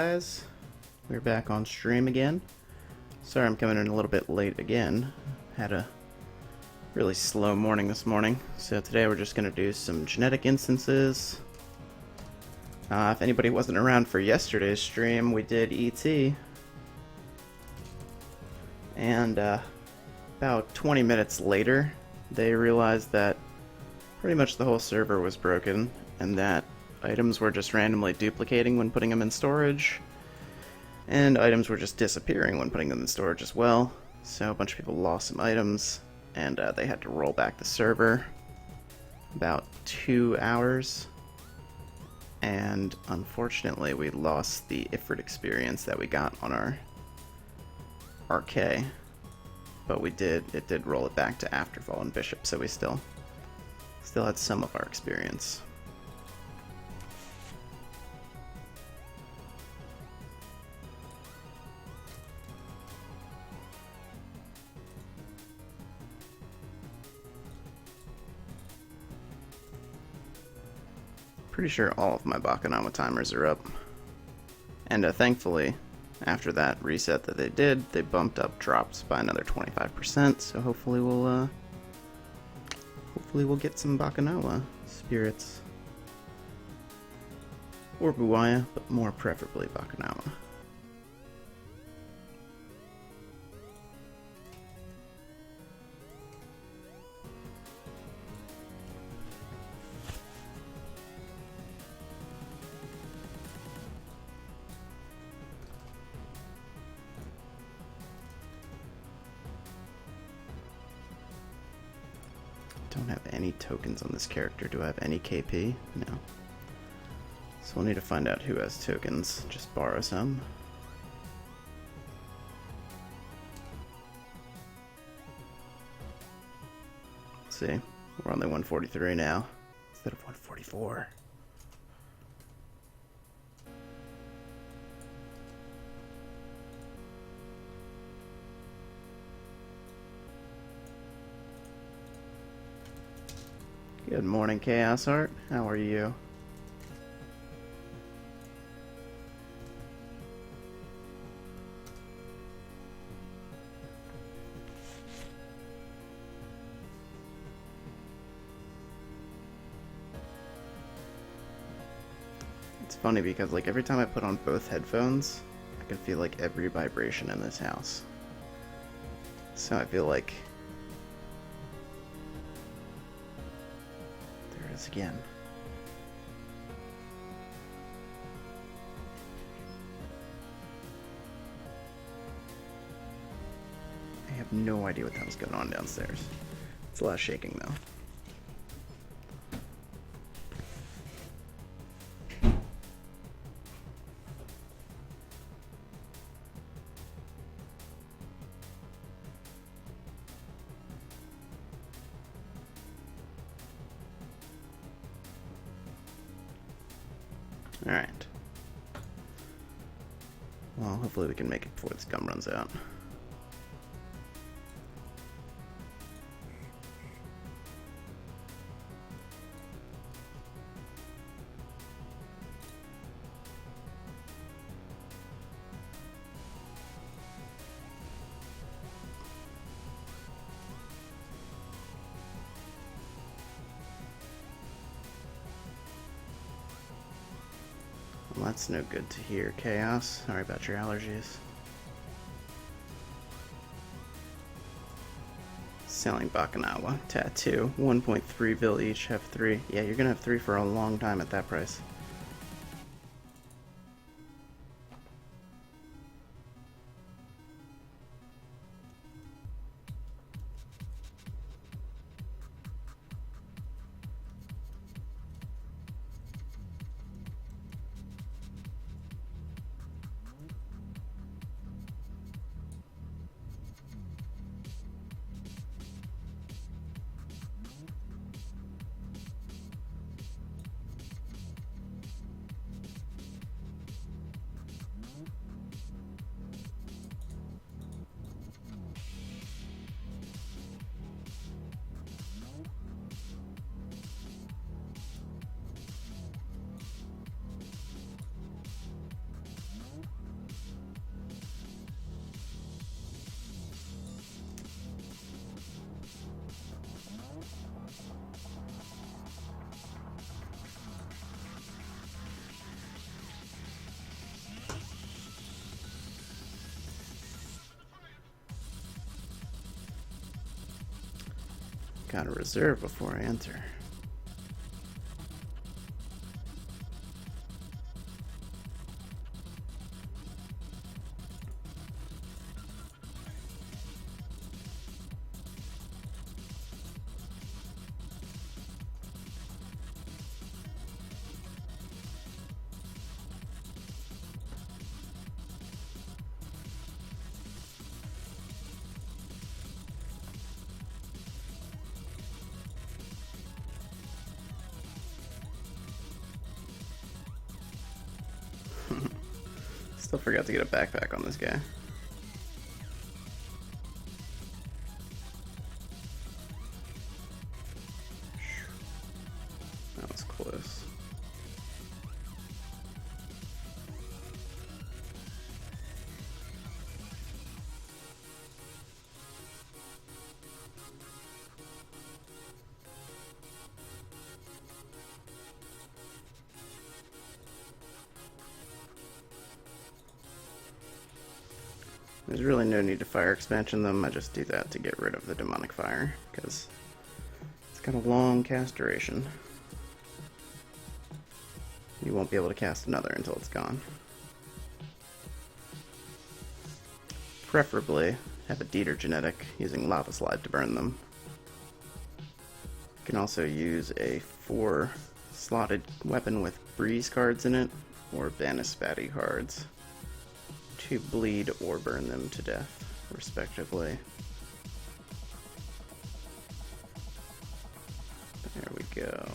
Guys, we're back on stream again. Sorry I'm coming in a little bit late again. Had a really slow morning this morning, so today we're just going to do some genetic instances. If anybody wasn't around for yesterday's stream, we did ET. And about 20 minutes later, they realized that pretty much the whole server was broken, and that items were just randomly duplicating when putting them in storage, and items were just disappearing when putting them in storage as well. So a bunch of people lost some items, and they had to roll back the server about 2 hours. And unfortunately, we lost the Ifrit experience that we got on our RK, but it did roll it back to Afterfall and Bishop, so we still had some of our experience. Pretty sure all of my Bakunawa timers are up. And thankfully, after that reset that they did, they bumped up drops by another 25%, so hopefully we'll get some Bakunawa spirits. Or Buaya, but more preferably Bakunawa. Don't have any tokens on this character. Do I have any KP? No. So we'll need to find out who has tokens. Just borrow some. Let's see. We're only 143 now instead of 144. Good morning, Chaos Art. How are you? It's funny because like every time I put on both headphones, I can feel like every vibration in this house. So I feel like again. I have no idea what the hell's going on downstairs. It's a lot of shaking though. Alright. Well, hopefully we can make it before this gum runs out. Well, that's no good to hear, Chaos. Sorry about your allergies. Selling Bakunawa. Tattoo. 1.3 bill each. Have 3. Yeah, you're gonna have 3 for a long time at that price. Gotta reserve before I enter. Still forgot to get a backpack on this guy. That was close. There's really no need to fire expansion them, I just do that to get rid of the demonic fire, because it's got a long cast duration. You won't be able to cast another until it's gone. Preferably have a Dieter genetic using Lava Slide to burn them. You can also use a 4-slotted weapon with Breeze cards in it, or Banisbati cards, to bleed or burn them to death, respectively. There we go.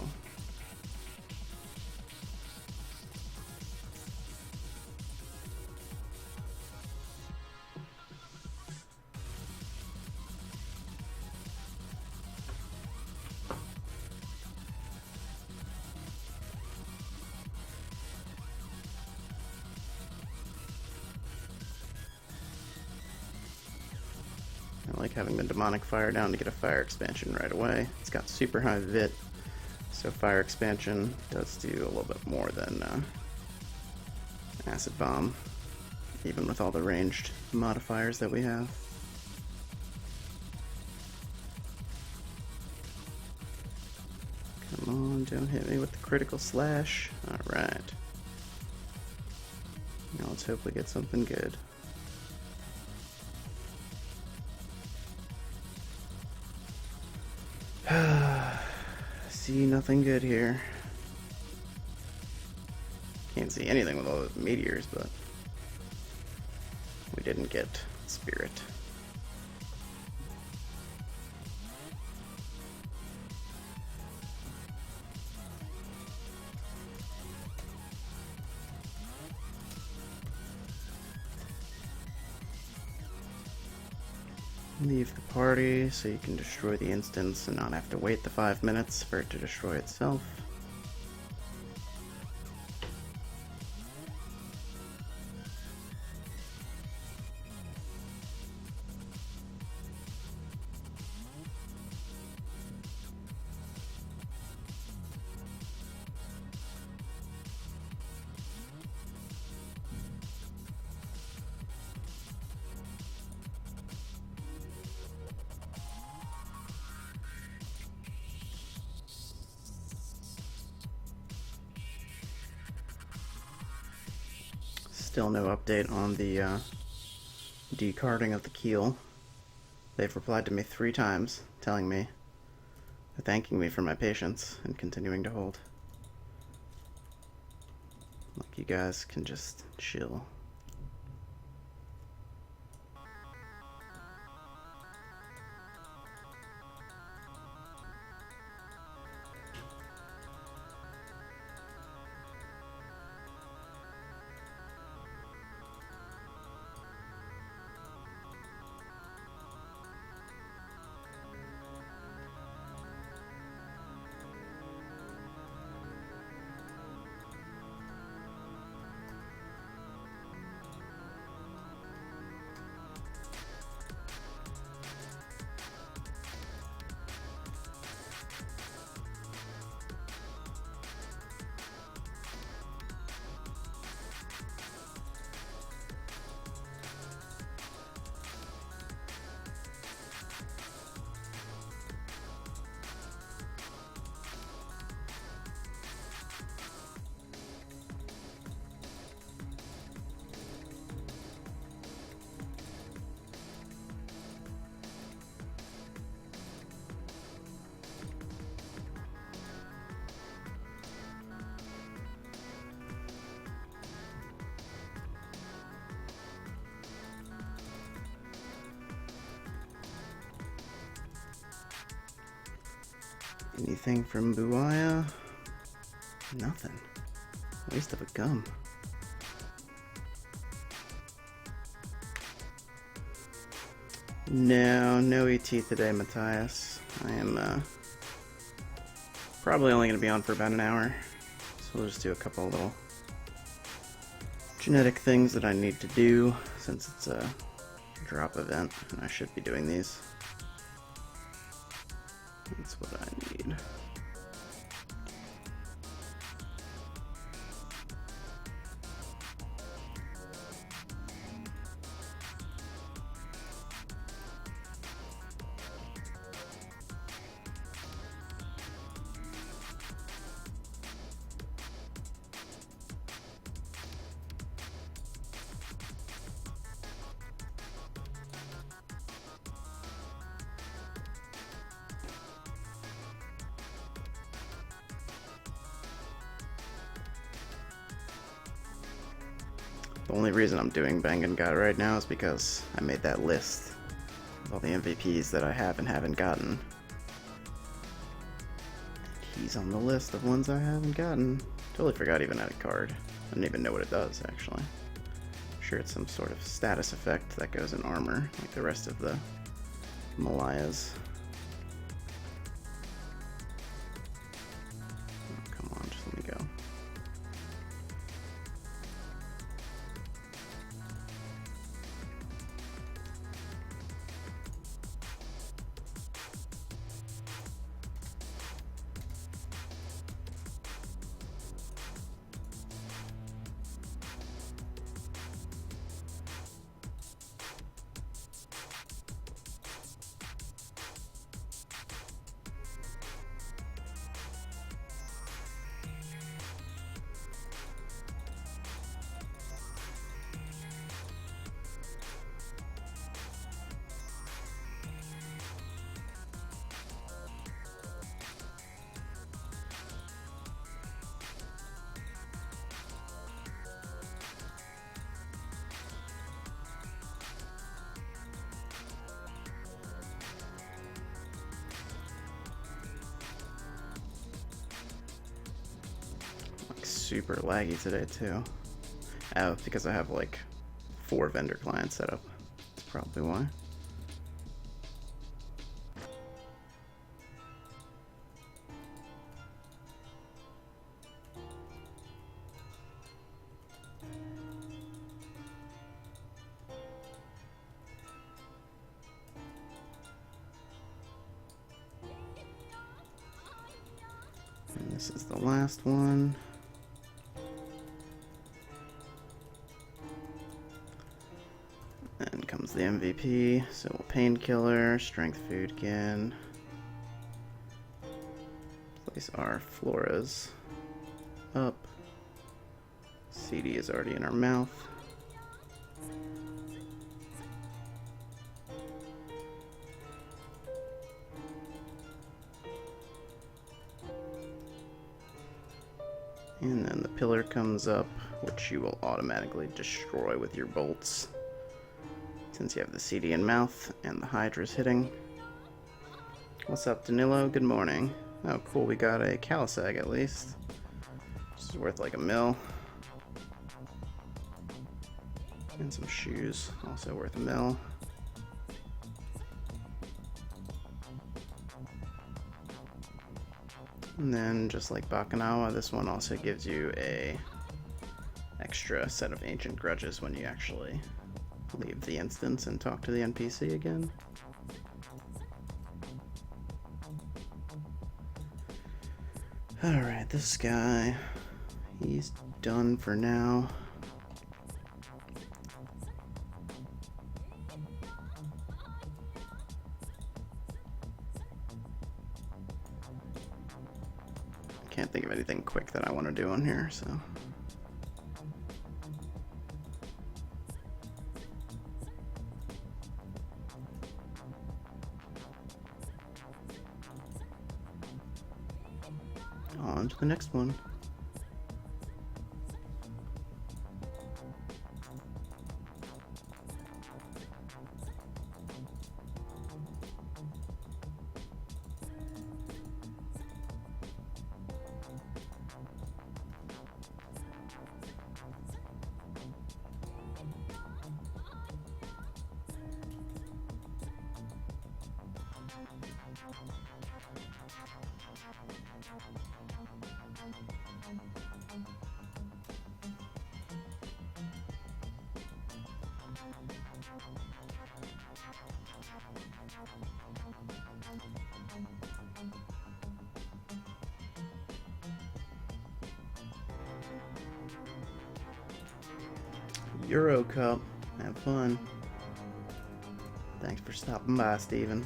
I like having the demonic fire down to get a fire expansion right away. It's got super high vit, so fire expansion does do a little bit more than acid bomb, even with all the ranged modifiers that we have. Come on, don't hit me with the critical slash. Alright. Now let's hope we get something good. See nothing good here. Can't see anything with all those meteors, but we didn't get spirit. Leave the party so you can destroy the instance and not have to wait the 5 minutes for it to destroy itself. Still no update on the decarding of the keel. They've replied to me 3 times, telling me, thanking me for my patience and continuing to hold. Like, you guys can just chill. Anything from Buaya? Nothing. Waste of a gum. No ET today, Matthias. I am probably only going to be on for about an hour, so we'll just do a couple little genetic things that I need to do since it's a drop event, and I should be doing these. That's what I need. The only reason I'm doing Bang and Got right now is because I made that list of all the MVPs that I have and haven't gotten. And he's on the list of ones I haven't gotten. Totally forgot even had a card. I don't even know what it does, actually. I'm sure it's some sort of status effect that goes in armor, like the rest of the Malayas. Oh, come on, just let me go. Super laggy today too. Oh, because I have like 4 vendor clients set up. That's probably why. And this is the last one. Then comes the MVP, so painkiller, strength food again. Place our floras up. CD is already in our mouth. And then the pillar comes up, which you will automatically destroy with your bolts, since you have the CD in mouth and the Hydra's hitting. What's up, Danilo? Good morning. Oh, cool, we got a Calisag at least. This is worth like $1 mil. And some shoes, also worth $1 mil. And then, just like Bakanawa, this one also gives you a extra set of ancient grudges when you actually leave the instance and talk to the NPC again. Alright, this guy, he's done for now. Can't think of anything quick that I want to do on here, so. On to the next one. Euro Cup. Have fun. Thanks for stopping by, Steven.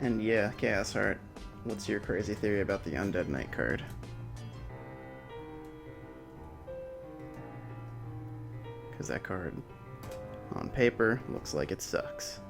And yeah, Chaos Heart, what's your crazy theory about the Undead Knight card? Because that card, on paper, looks like it sucks.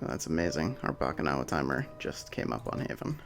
Oh, that's amazing. Our Bakanawa timer just came up on Haven.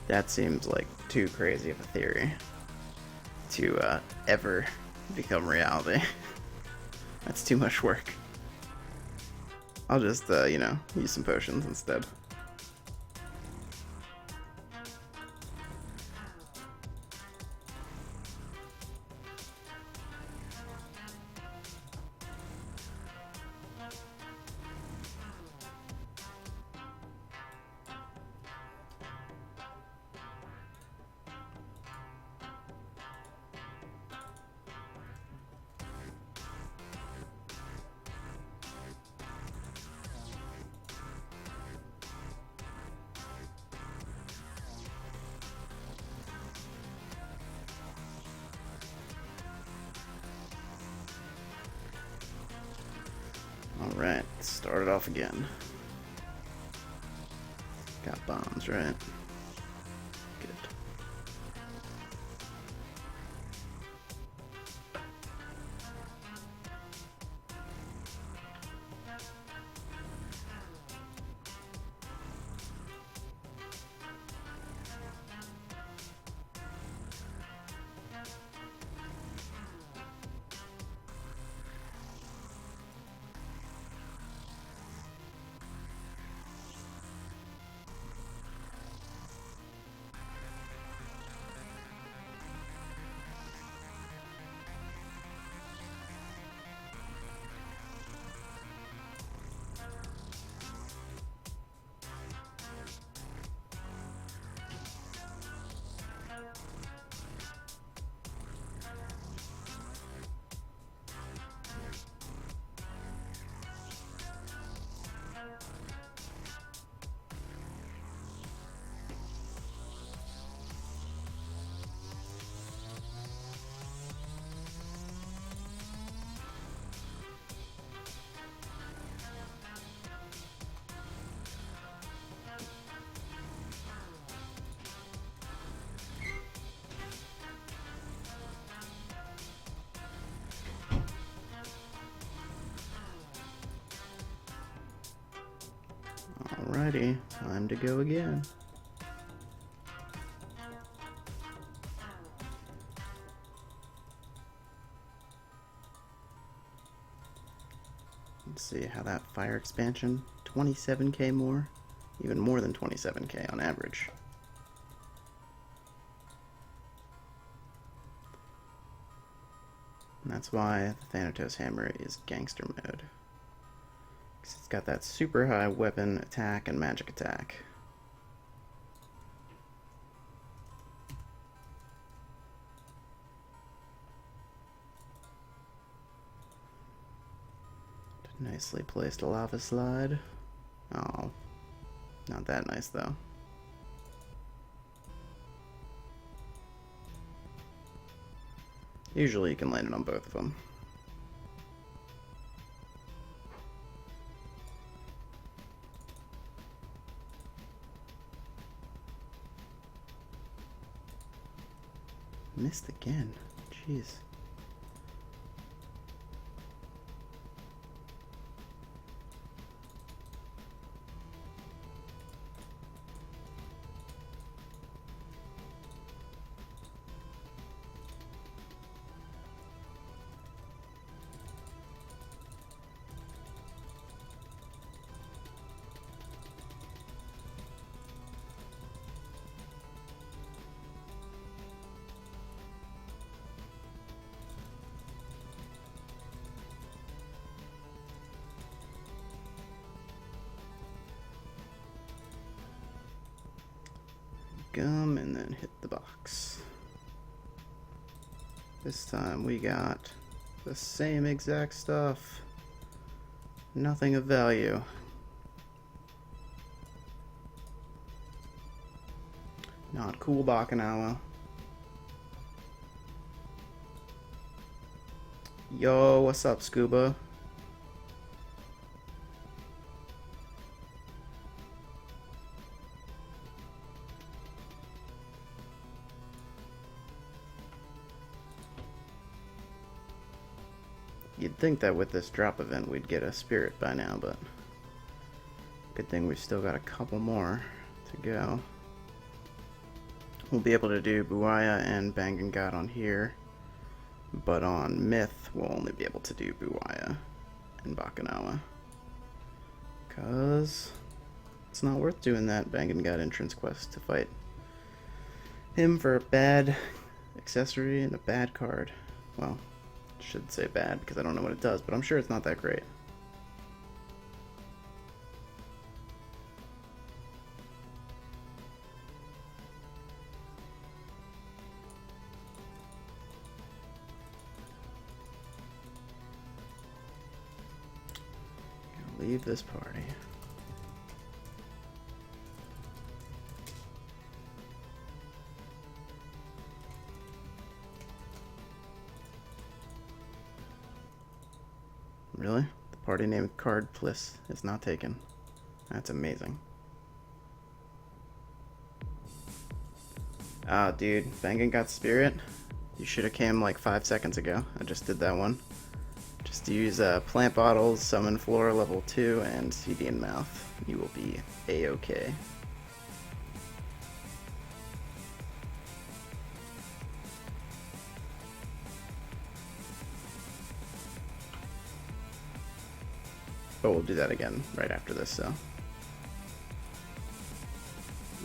That seems like too crazy of a theory to ever become reality. That's too much work. I'll just, use some potions instead. Alright, start it off again. Got bombs, right? Good. Alrighty, time to go again. Let's see how that fire expansion, 27k more, even more than 27k on average. And that's why the Thanatos Hammer is gangster mode. It's got that super high weapon attack and magic attack. Nicely placed lava slide. Oh. Not that nice, though. Usually you can land it on both of them. Missed again. Jeez. Gum and then hit the box. This time we got the same exact stuff. Nothing of value. Not cool, Bacchanal. Yo, what's up, Scuba? You'd think that with this drop event we'd get a spirit by now, but good thing we've still got a couple more to go. We'll be able to do Buaya and Bangan God on here, but on Myth we'll only be able to do Buaya and Bacchanal, because it's not worth doing that Bangan God entrance quest to fight him for a bad accessory and a bad card. Well, should say bad because I don't know what it does, but I'm sure it's not that great. Gonna leave this party. Really? The party named Card Pliss is not taken. That's amazing. Ah, dude, Bangan got Spirit. You should have came like 5 seconds ago. I just did that one. Just use Plant Bottles, Summon Floor level 2, and CD in Mouth. You will be A-okay. But we'll do that again right after this, so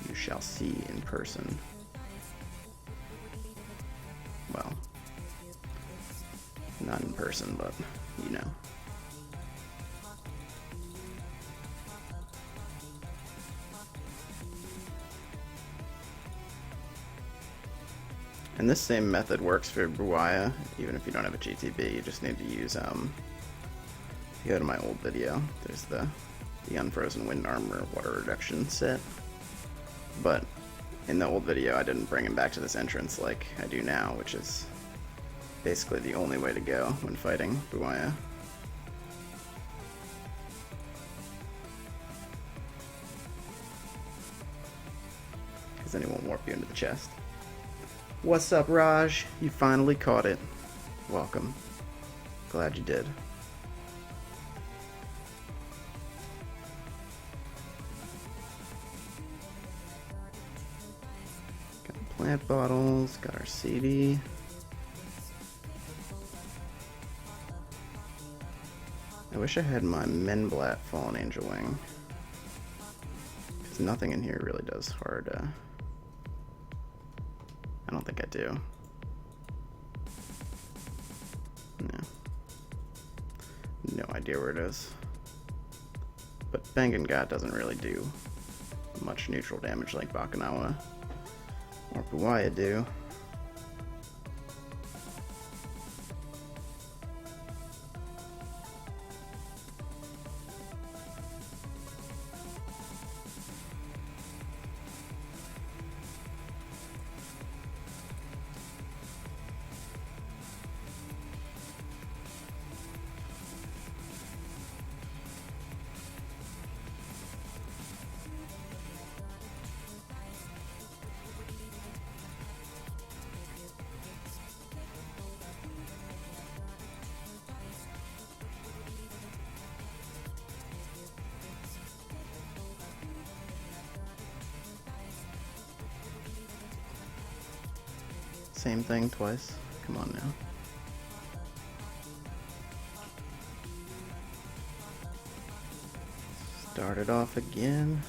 you shall see in person. Well, not in person, but you know. And this same method works for Buaya, even if you don't have a GTB. You just need to use if you go to my old video, there's the Unfrozen Wind Armor Water Reduction set. But in the old video, I didn't bring him back to this entrance like I do now, which is basically the only way to go when fighting Buaya. Because then he won't warp you into the chest. What's up, Raj? You finally caught it. Welcome. Glad you did. Plant bottles, got our CD. I wish I had my Menblat Fallen Angel Wing, because nothing in here really does hard. I don't think I do. No. No idea where it is. But Bangan God doesn't really do much neutral damage like Bacchanal or Buaya do. same thing twice. Come on now. Start it off again.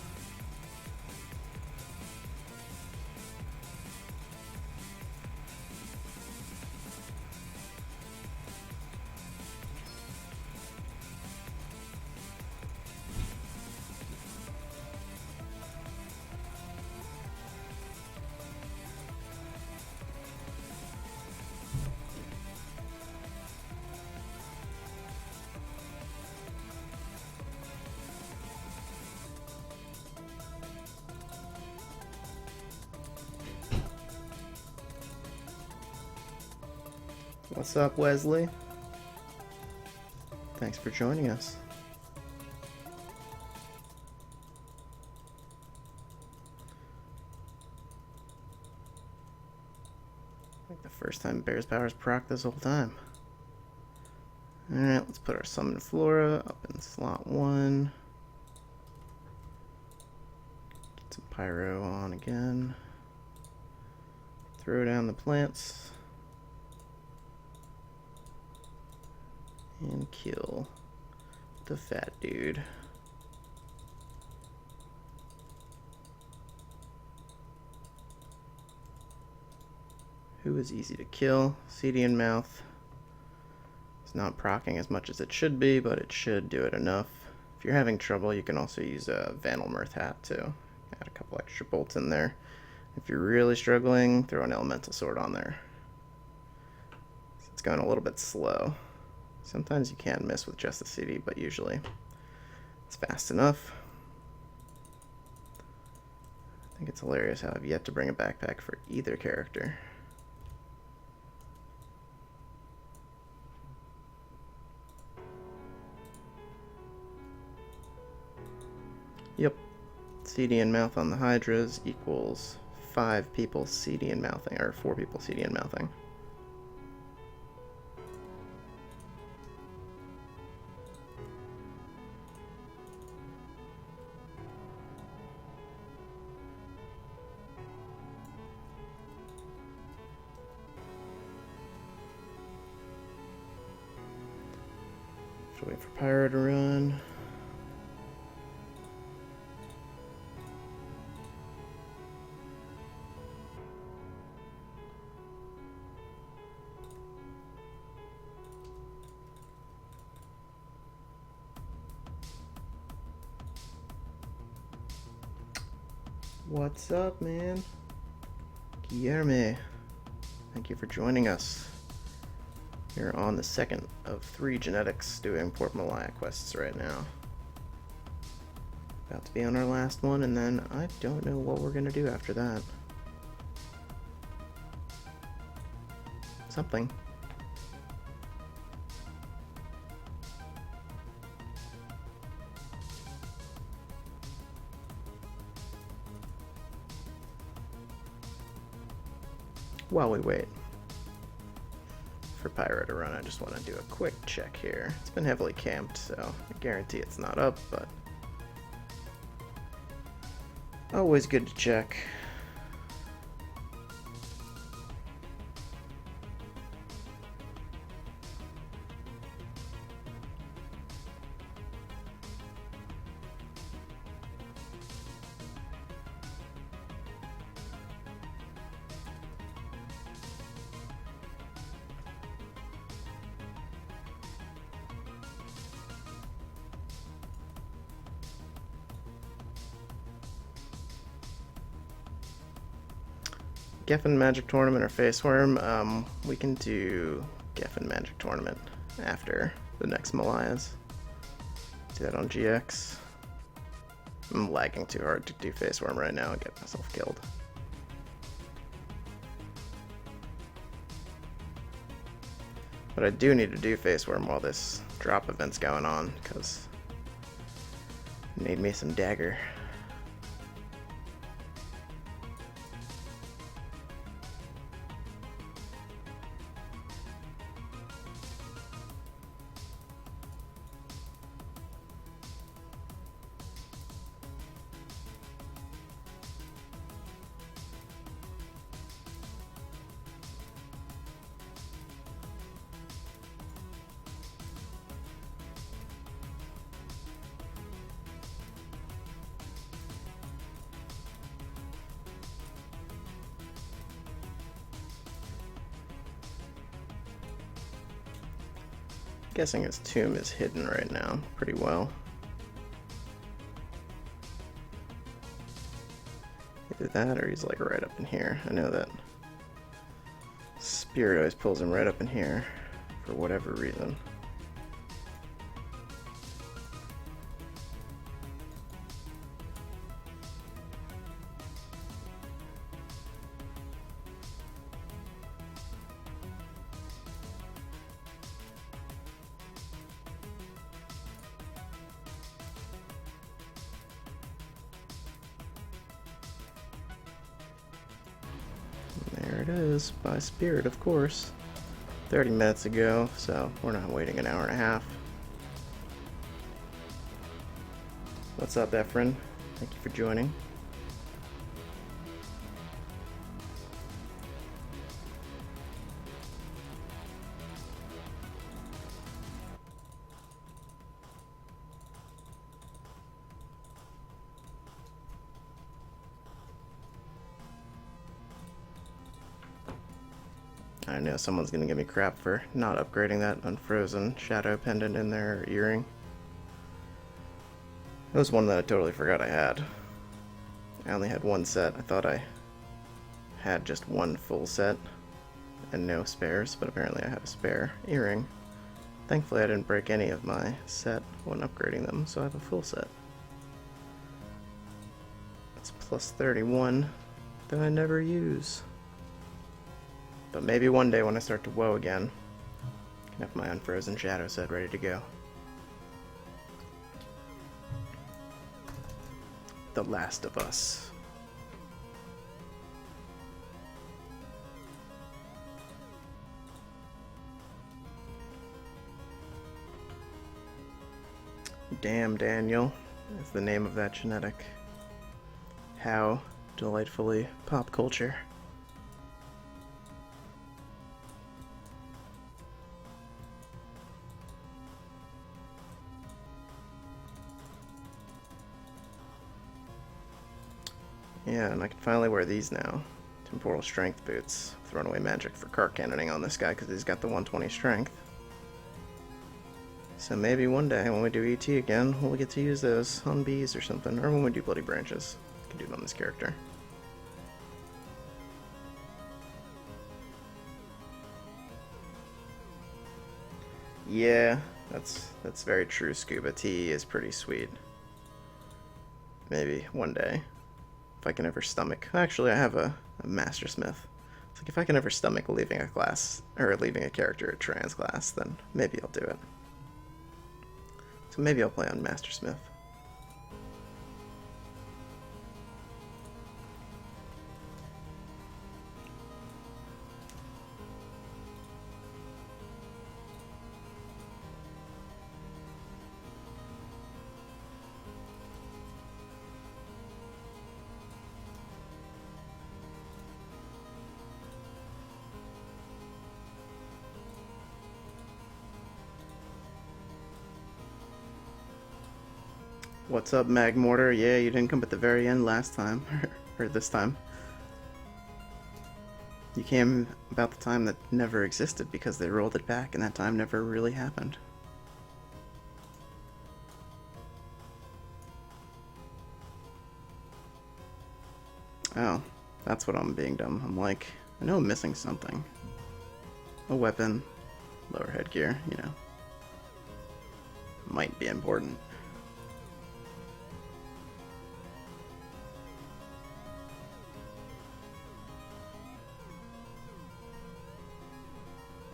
What's up, Wesley? Thanks for joining us. Like the first time Bear's Powers proc this whole time. Alright, let's put our Summon Flora up in slot 1. Get some Pyro on again. Throw down the plants. And kill the fat dude. Who is easy to kill? CD in mouth. It's not proccing as much as it should be, but it should do it enough. If you're having trouble, you can also use a Vandal Mirth hat too. Add a couple extra bolts in there. If you're really struggling, throw an Elemental Sword on there. So it's going a little bit slow. Sometimes you can miss with just the CD, but usually it's fast enough. I think it's hilarious how I've yet to bring a backpack for either character. Yep, CD and mouth on the Hydras equals 5 people CD and mouthing, or 4 people CD and mouthing. Wait for Pyro to run. What's up, man? Guillermo, thank you for joining us. You're on the second of 3 genetics doing Port Malaya quests right now. About to be on our last one, and then I don't know what we're gonna do after that. Something. While we wait for Pyro to run, I just want to do a quick check here. It's been heavily camped, so I guarantee it's not up, but always good to check. Geffen Magic Tournament or Face Worm, we can do Geffen Magic Tournament after the next Malayas. Do that on GX. I'm lagging too hard to do Face Worm right now and get myself killed. But I do need to do Face Worm while this drop event's going on, because I need me some dagger. guessing his tomb is hidden right now pretty well. Either that or he's like right up in here. I know that Spirit always pulls him right up in here for whatever reason. There it is, by Spirit, of course. 30 minutes ago, so we're not waiting an hour and a half. What's up, Efren? Thank you for joining. I know someone's gonna give me crap for not upgrading that unfrozen shadow pendant in their earring. It was one that I totally forgot I had. I only had one set. I thought I had just one full set and no spares, but apparently I have a spare earring. Thankfully I didn't break any of my set when upgrading them, so I have a full set. That's plus 31 that I never use. But maybe one day when I start to woe again, I can have my unfrozen shadow set ready to go. The Last of Us. Damn Daniel is the name of that genetic. How delightfully pop culture. Yeah, and I can finally wear these now. Temporal Strength boots. Thrown away magic for cart cannoning on this guy because he's got the 120 strength. So maybe one day when we do ET again, we'll get to use those on bees or something. Or when we do Bloody Branches. We can do it on this character. Yeah, that's very true, Scuba. Tea is pretty sweet. Maybe one day. If I can ever stomach. Actually, I have a Mastersmith. It's like if I can ever stomach leaving a class, or leaving a character at trans class, then maybe I'll do it. So maybe I'll play on Mastersmith. What's up, Magmortar? Yeah, you didn't come at the very end last time, or this time. You came about the time that never existed because they rolled it back and that time never really happened. Oh, that's what I'm being dumb. I'm like, I know I'm missing something. A weapon, lower headgear, you know. Might be important.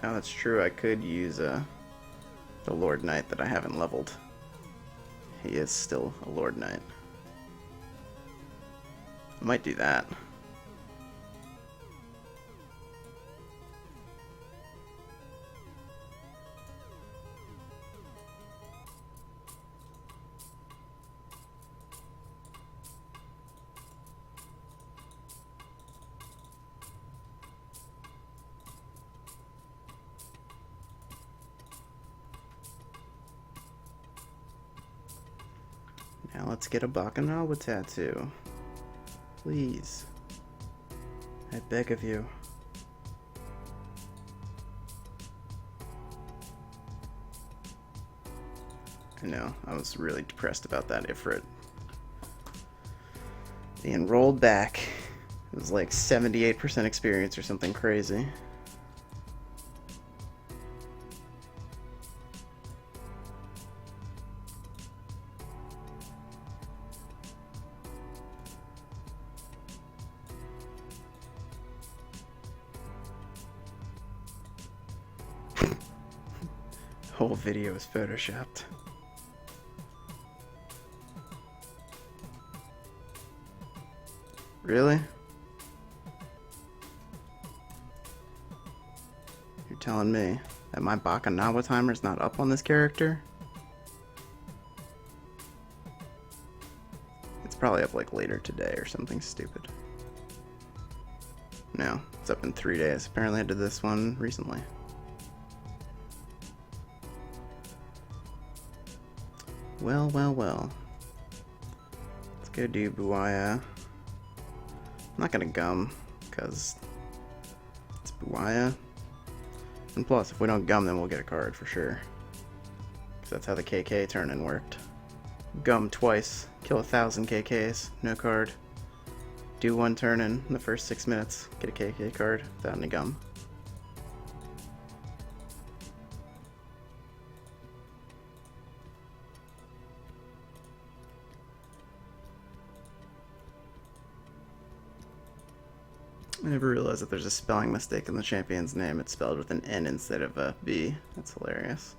Oh, that's true. I could use the Lord Knight that I haven't leveled. He is still a Lord Knight. I might do that. Now let's get a Bacchanal tattoo. Please. I beg of you. I know, I was really depressed about that Ifrit being rolled back. It was like 78% experience or something crazy. Whole video is photoshopped. Really? You're telling me that my Bakanawa timer's not up on this character? It's probably up like later today or something stupid. No, it's up in 3 days. Apparently I did this one recently. Well, well, well. Let's go do Buaya. I'm not gonna gum, because it's Buaya. And plus, if we don't gum, then we'll get a card for sure. Because that's how the KK turn-in worked. Gum twice, kill 1,000 KKs, no card. Do one turn-in the first 6 minutes, get a KK card without any gum. I never realized that there's a spelling mistake in the champion's name. It's spelled with an N instead of a B. That's hilarious.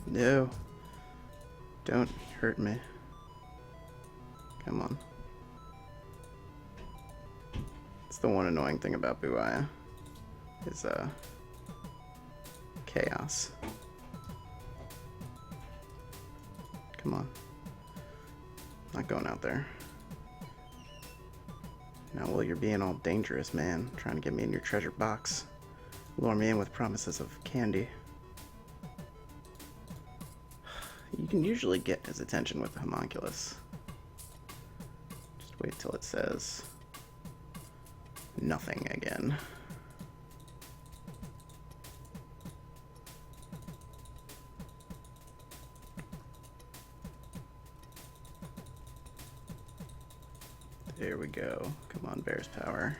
No. Don't hurt me. Come on. It's the one annoying thing about Buaya. Is, chaos. Come on. Not going out there. Now, well, you're being all dangerous, man. Trying to get me in your treasure box. Lure me in with promises of candy. You can usually get his attention with the homunculus. Just wait till it says nothing again. There we go. Come on, Bear's Power.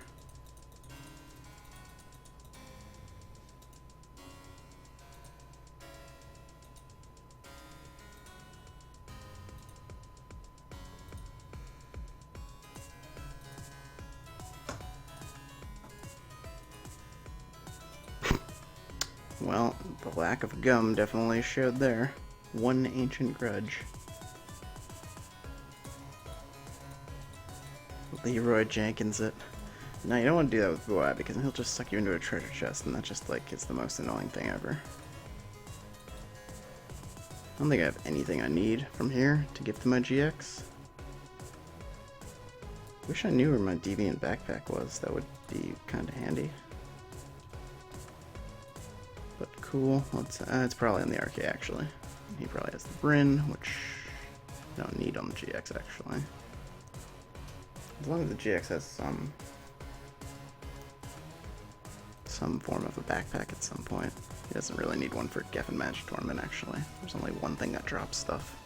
Well, the lack of gum definitely showed there. One ancient grudge. Leroy Jenkins it. No, you don't want to do that with Buaya because he'll just suck you into a treasure chest, and that just, like, is the most annoying thing ever. I don't think I have anything I need from here to give to my GX. Wish I knew where my Deviant backpack was. That would be kind of handy. But cool. Let's, it's probably in the RK, actually. He probably has the Bryn, which I don't need on the GX, actually. As long as the GX has some form of a backpack at some point. He doesn't really need one for Geffen Magic Tournament, actually. There's only one thing that drops stuff.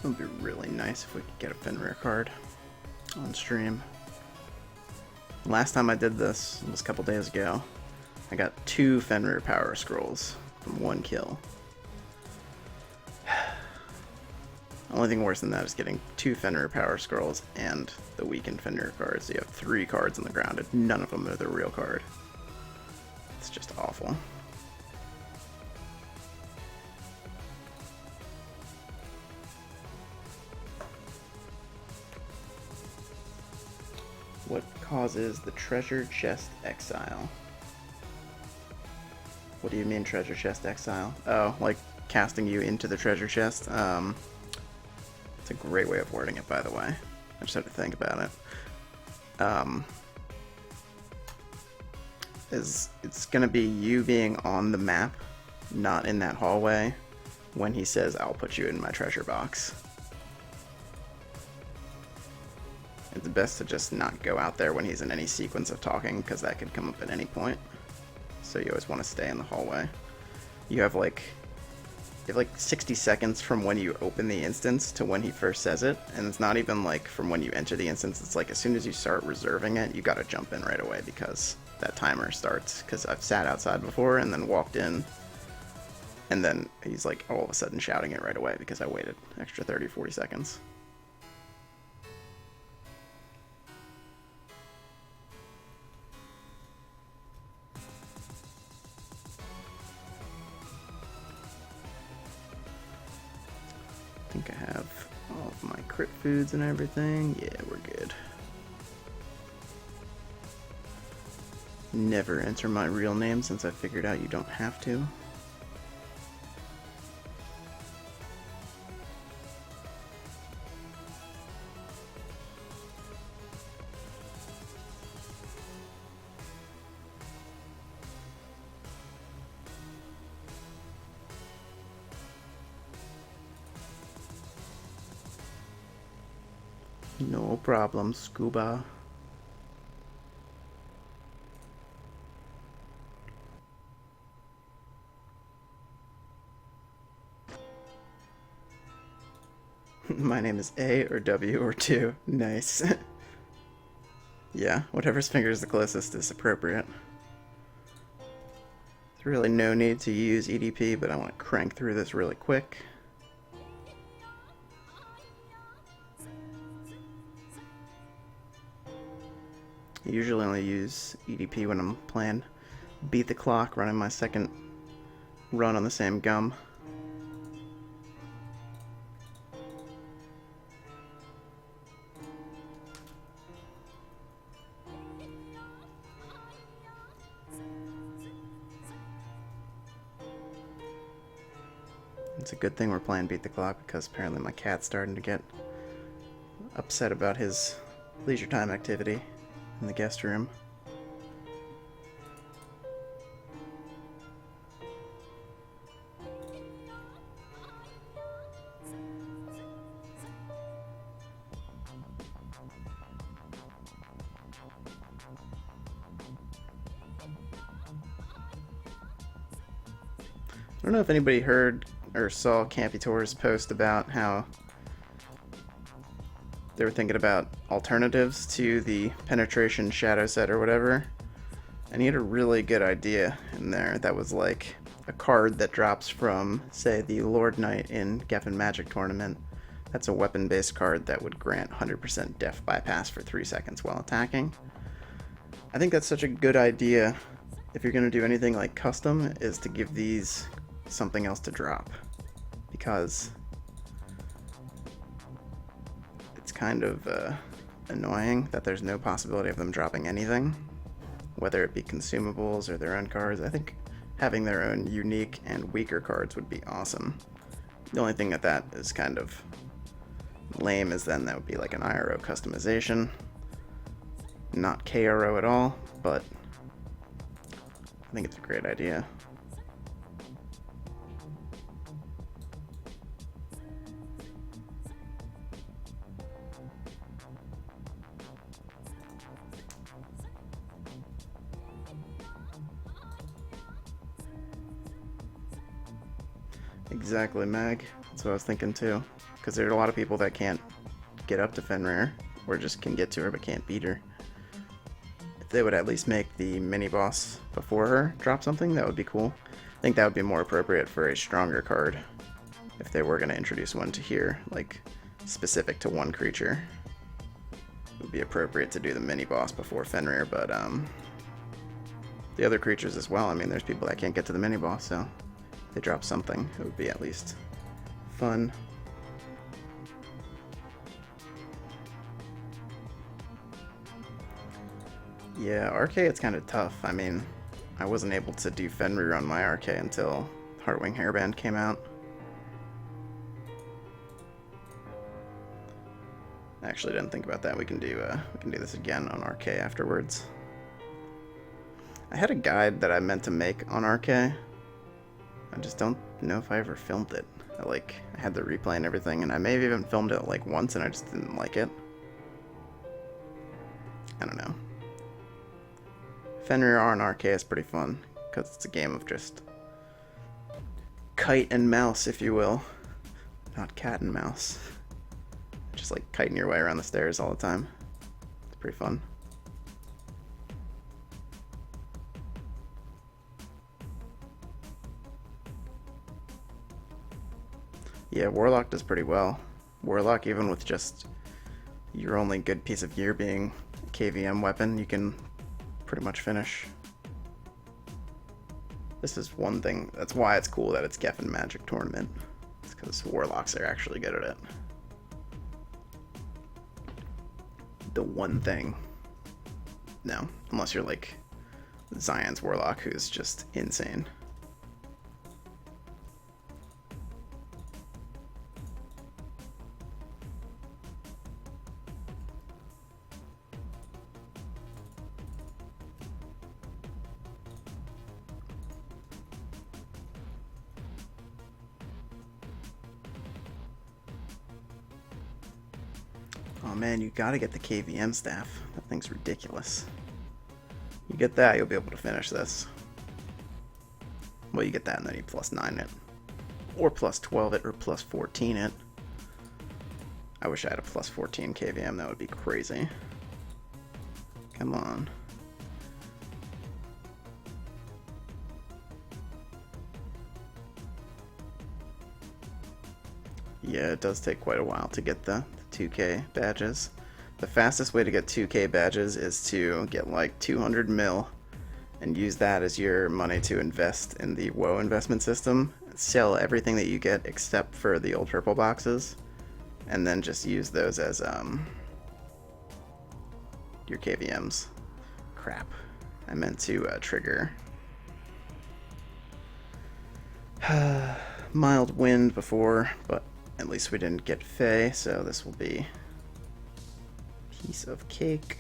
It would be really nice if we could get a Fenrir card on stream. Last time I did this was a couple days ago. I got 2 Fenrir Power Scrolls from 1 kill. Only thing worse than that is getting 2 Fenrir Power Scrolls and the weakened Fenrir cards. So you have 3 cards on the ground, and none of them are the real card. It's just awful. What causes the treasure chest exile? What do you mean treasure chest exile? Oh, like casting you into the treasure chest? It's a great way of wording it, by the way. I just have to think about it. It's gonna be you being on the map, not in that hallway, when he says, "I'll put you in my treasure box." It's best to just not go out there when he's in any sequence of talking, because that could come up at any point. So you always want to stay in the hallway. You have like 60 seconds from when you open the instance to when he first says it, and it's not even like from when you enter the instance. It's like as soon as you start reserving it, you gotta jump in right away, because that timer starts. Because I've sat outside before and then walked in, and then he's like all of a sudden shouting it right away because I waited extra 30-40 seconds. I think I have all of my crit foods and everything. Yeah, we're good. Never enter my real name since I figured out you don't have to. No problem, Scuba. My name is A or W or 2. Nice. Yeah, whatever's finger is the closest is appropriate. There's really no need to use EDP, but I want to crank through this really quick. I usually only use EDP when I'm playing Beat the Clock, running my second run on the same gum. It's a good thing we're playing Beat the Clock, because apparently my cat's starting to get upset about his leisure time activity in the guest room. I don't know if anybody heard or saw Campitor's post about how they were thinking about alternatives to the penetration shadow set or whatever, and he had a really good idea in there that was like a card that drops from, say, the Lord Knight in Geffen Magic Tournament. That's a weapon-based card that would grant 100% def bypass for 3 seconds while attacking. I think that's such a good idea if you're going to do anything like custom, is to give these something else to drop, because it's kind of annoying that there's no possibility of them dropping anything, whether it be consumables or their own cards. I think having their own unique and weaker cards would be awesome. The only thing that is kind of lame is then that would be like an IRO customization, not KRO at all, but I think it's a great idea. Exactly, Mag. That's what I was thinking too. Because there are a lot of people that can't get up to Fenrir, or just can get to her but can't beat her. If they would at least make the mini-boss before her drop something, that would be cool. I think that would be more appropriate for a stronger card, if they were going to introduce one to here, like, specific to one creature. It would be appropriate to do the mini-boss before Fenrir, but, the other creatures as well. I mean, there's people that can't get to the mini-boss, so if they drop something, it would be at least fun. Yeah, RK, it's kind of tough. I mean, I wasn't able to do Fenrir on my RK until Heartwing Hairband came out. I actually didn't think about that. We can do this again on RK afterwards. I had a guide that I meant to make on RK. I just don't know if I ever filmed it. I had the replay and everything, and I may have even filmed it like once and I just didn't like it. I don't know. Fenrir on RK is pretty fun, because it's a game of just kite and mouse, if you will. Not cat and mouse. Just like kiting your way around the stairs all the time. It's pretty fun. Yeah, Warlock does pretty well. Warlock, even with just your only good piece of gear being a KVM weapon, you can pretty much finish. This is one thing, that's why it's cool that it's Geffen Magic Tournament. It's because Warlocks are actually good at it. The one thing. No, unless you're like Zion's Warlock, who's just insane. Oh man, you gotta get the KVM staff. That thing's ridiculous. You get that, you'll be able to finish this. Well, you get that and then you +9 it. Or +12 it, or +14 it. I wish I had a +14 KVM, that would be crazy. Come on. Yeah, it does take quite a while to get the 2K badges. The fastest way to get 2K badges is to get like 200 mil and use that as your money to invest in the WoW investment system. Sell everything that you get except for the old purple boxes, and then just use those as your KVMs. Crap. I meant to trigger Mild Wind before, but at least we didn't get Fae, so this will be piece of cake.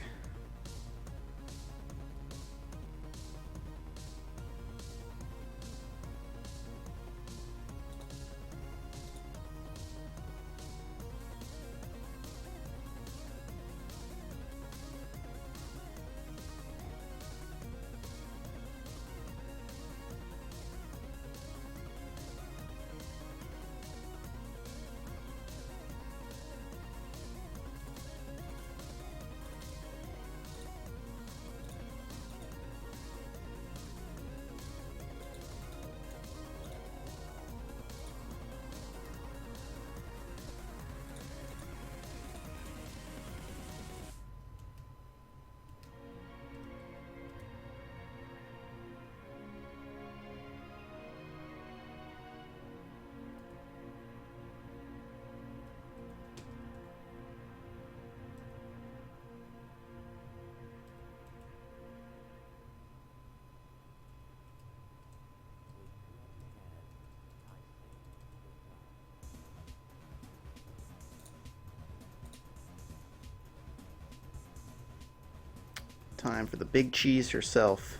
Time for the big cheese herself,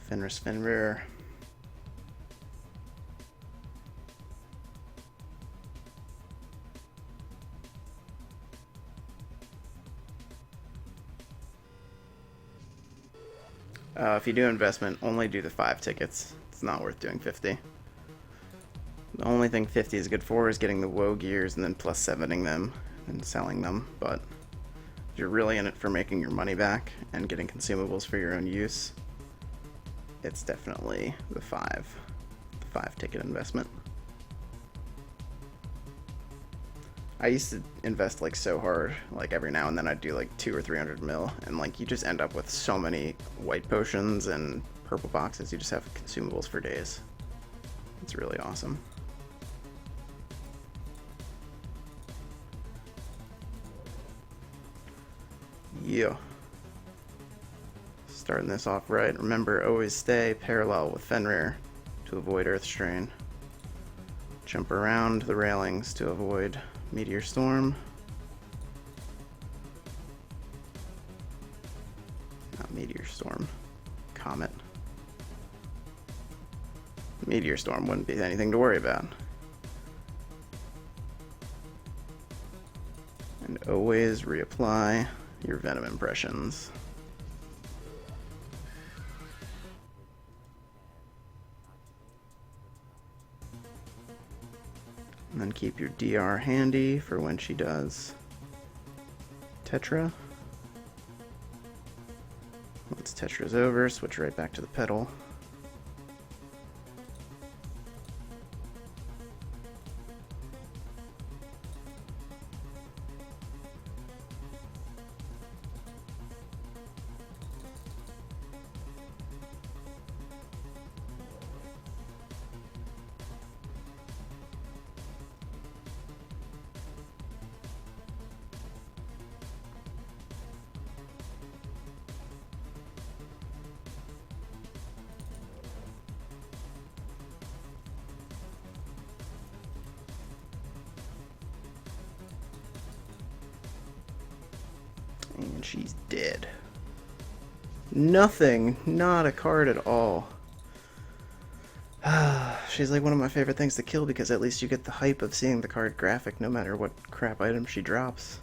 Fenris Fenrir. If you do investment, only do the 5 tickets. It's not worth doing 50. The only thing 50 is good for is getting the WoW gears and then +7ing them and selling them, but If you're really in it for making your money back and getting consumables for your own use, it's definitely the 5 ticket investment. I used to invest like so hard, like every now and then I'd do like 200 or 300 mil, and like you just end up with so many white potions and purple boxes. You just have consumables for days. It's really awesome. Yeah. Starting this off right. Remember, always stay parallel with Fenrir to avoid Earth Strain. Jump around the railings to avoid Meteor Storm. Not Meteor Storm. Comet. Meteor Storm wouldn't be anything to worry about. And always reapply your Venom impressions. And then keep your DR handy for when she does Tetra. Once Tetra's over, switch right back to the pedal. And she's dead. Nothing. Not a card at all. She's like one of my favorite things to kill because at least you get the hype of seeing the card graphic no matter what crap item she drops.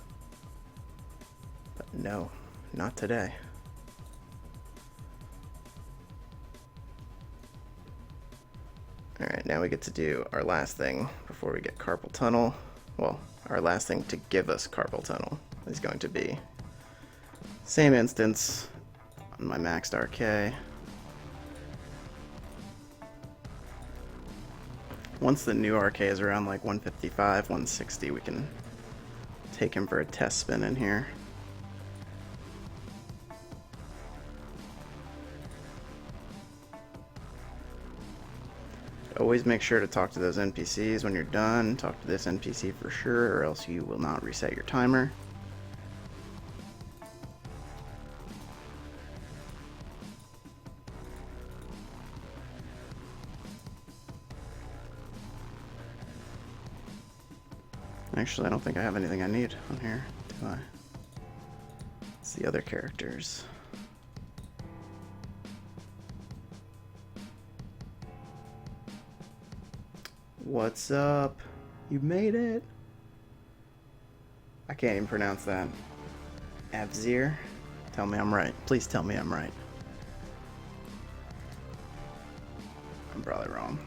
But no, not today. Alright, now we get to do our last thing before we get Carpal Tunnel. Well, our last thing to give us Carpal Tunnel is going to be same instance on my maxed RK. Once the new RK is around like 155, 160, we can take him for a test spin in here. Always make sure to talk to those NPCs when you're done. Talk to this NPC for sure, or else you will not reset your timer. Actually, I don't think I have anything I need on here, do I? It's the other characters. What's up? You made it! I can't even pronounce that. Avzir? Tell me I'm right. Please tell me I'm right. I'm probably wrong.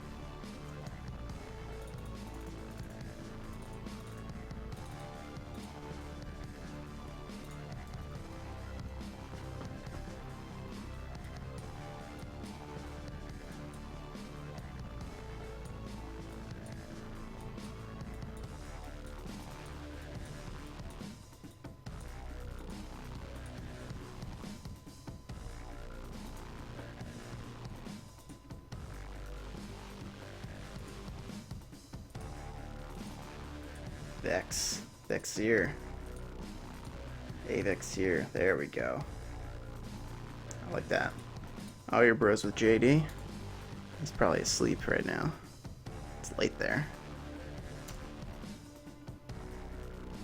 Vexir. Avexir. There we go. I like that. Oh, your bros with JD? He's probably asleep right now. It's late there.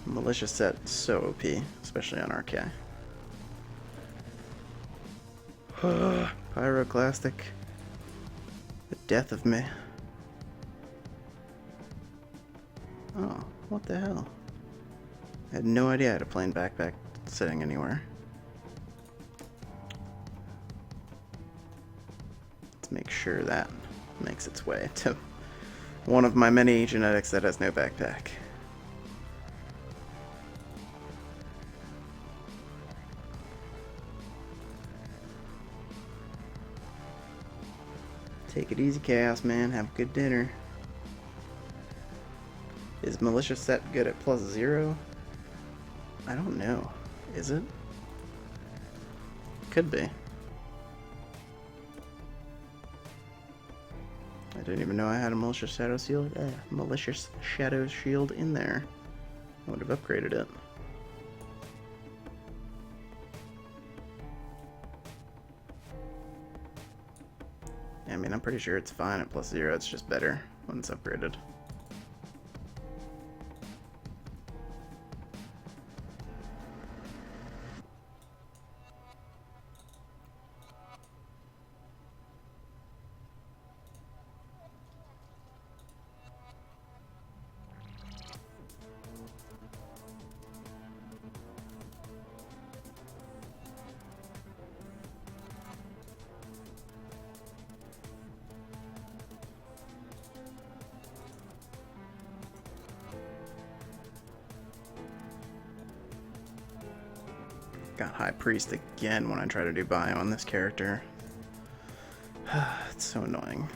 Malicious set, so OP, especially on RK. Pyroclastic. The death of me. Oh, what the hell? I had no idea I had a plain backpack sitting anywhere. Let's make sure that makes its way to one of my many genetics that has no backpack. Take it easy, Chaos Man. Have a good dinner. Is Militia set good at +0? I don't know. Is it? Could be. I didn't even know I had a Malicious Shadow Shield. Malicious Shadow Shield in there. I would have upgraded it. I mean, I'm pretty sure it's fine at +0. It's just better when it's upgraded. Got High Priest again when I try to do bio on this character. It's so annoying.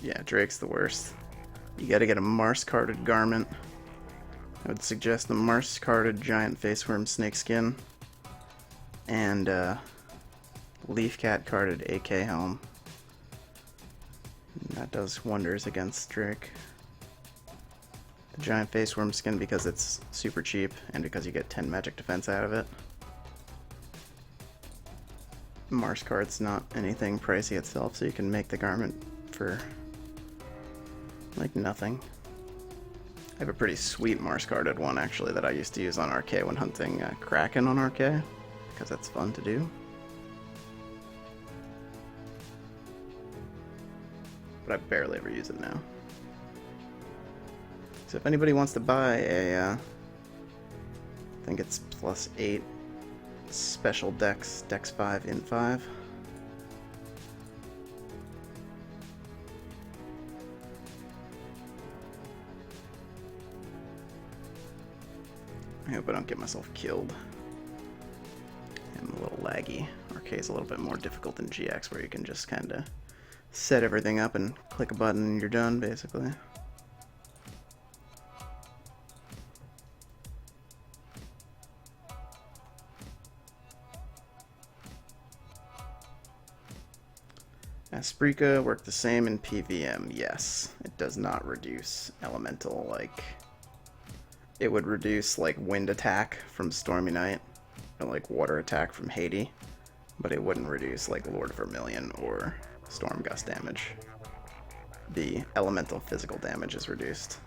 Yeah, Drake's the worst. You gotta get a Mars-carded garment. I would suggest the Mars-carded giant faceworm snakeskin and Leaf Cat carded AK helm. And that does wonders against Drake. The giant faceworm skin because it's super cheap and because you get 10 magic defense out of it. Mars card's not anything pricey itself, so you can make the garment for like nothing. I have a pretty sweet Mars carded one actually that I used to use on RK when hunting Kraken on RK, because that's fun to do. But I barely ever use it now. So if anybody wants to buy a, I think it's +8 special Dex 5 in 5. I hope I don't get myself killed. I'm a little laggy. RK is a little bit more difficult than GX, where you can just kind of set everything up and click a button and you're done, basically. Asprika work the same in PVM, yes. It does not reduce elemental, like... It would reduce, like, wind attack from Stormy Night, or, like, water attack from Haiti, but it wouldn't reduce, like, Lord Vermilion or Storm Gust damage. The elemental physical damage is reduced.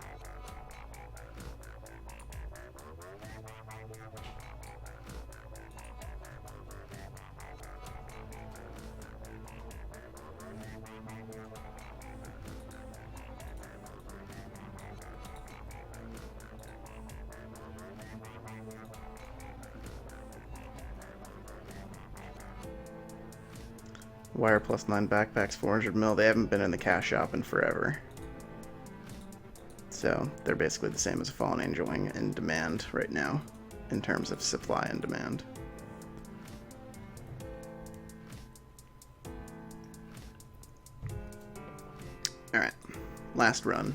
Wire +9 backpacks, 400 mil. They haven't been in the cash shop in forever. So they're basically the same as a Fallen Angel Wing in demand right now, in terms of supply and demand. Alright, last run.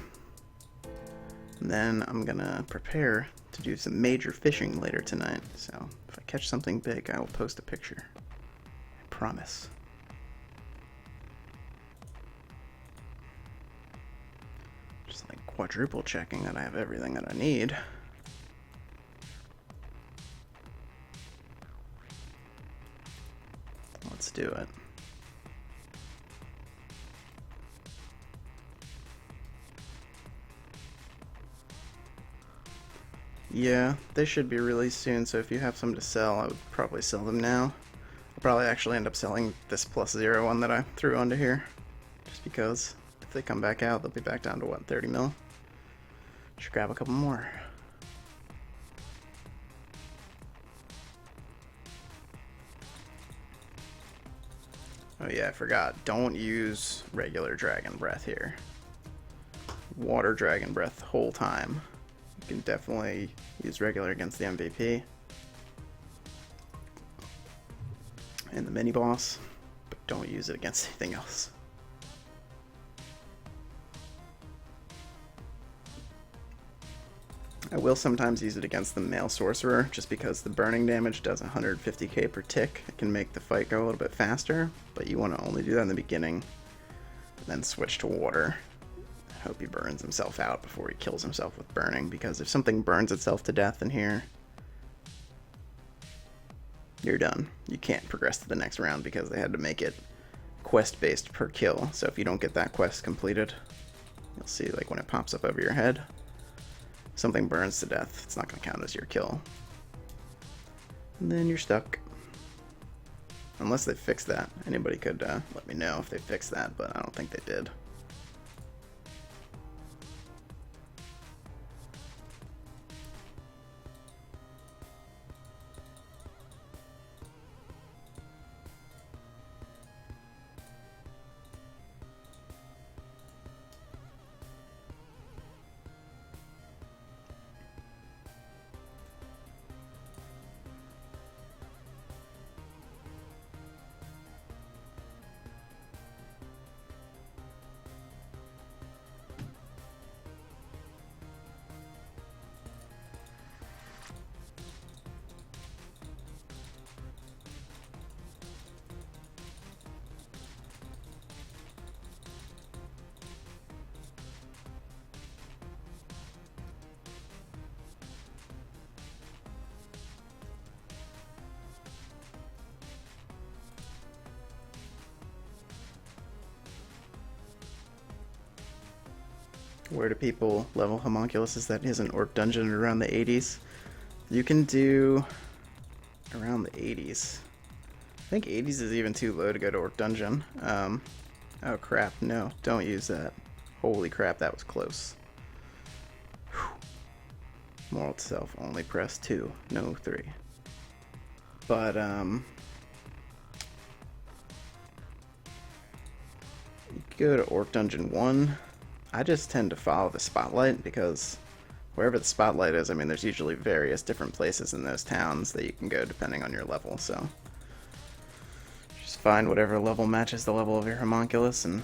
And then I'm gonna prepare to do some major fishing later tonight, so if I catch something big, I will post a picture. I promise. quadruple checking that I have everything that I need. Let's do it. Yeah, they should be released soon, so if you have some to sell, I would probably sell them now. I'll probably actually end up selling this +0 one that I threw onto here, just because if they come back out, they'll be back down to, what, 30 mil? Should grab a couple more. Oh yeah, I forgot. Don't use regular Dragon Breath here. Water Dragon Breath the whole time. You can definitely use regular against the MVP and the mini boss, but don't use it against anything else. I will sometimes use it against the male sorcerer, just because the burning damage does 150k per tick. It can make the fight go a little bit faster, but you want to only do that in the beginning, and then switch to water. I hope he burns himself out before he kills himself with burning, because if something burns itself to death in here, you're done. You can't progress to the next round because they had to make it quest-based per kill. So if you don't get that quest completed, you'll see like when it pops up over your head, something burns to death, it's not going to count as your kill. And then you're stuck. Unless they fix that. Anybody could let me know if they fixed that, but I don't think they did. Where do people level homunculuses that isn't Orc Dungeon around the 80s? You can do around the 80s. I think 80s is even too low to go to Orc Dungeon. Oh crap, no, don't use that. Holy crap, that was close. Whew. Moral to self, only press 2, no 3. But, you could go to Orc Dungeon 1. I just tend to follow the spotlight because wherever the spotlight is, I mean, there's usually various different places in those towns that you can go depending on your level, so just find whatever level matches the level of your homunculus and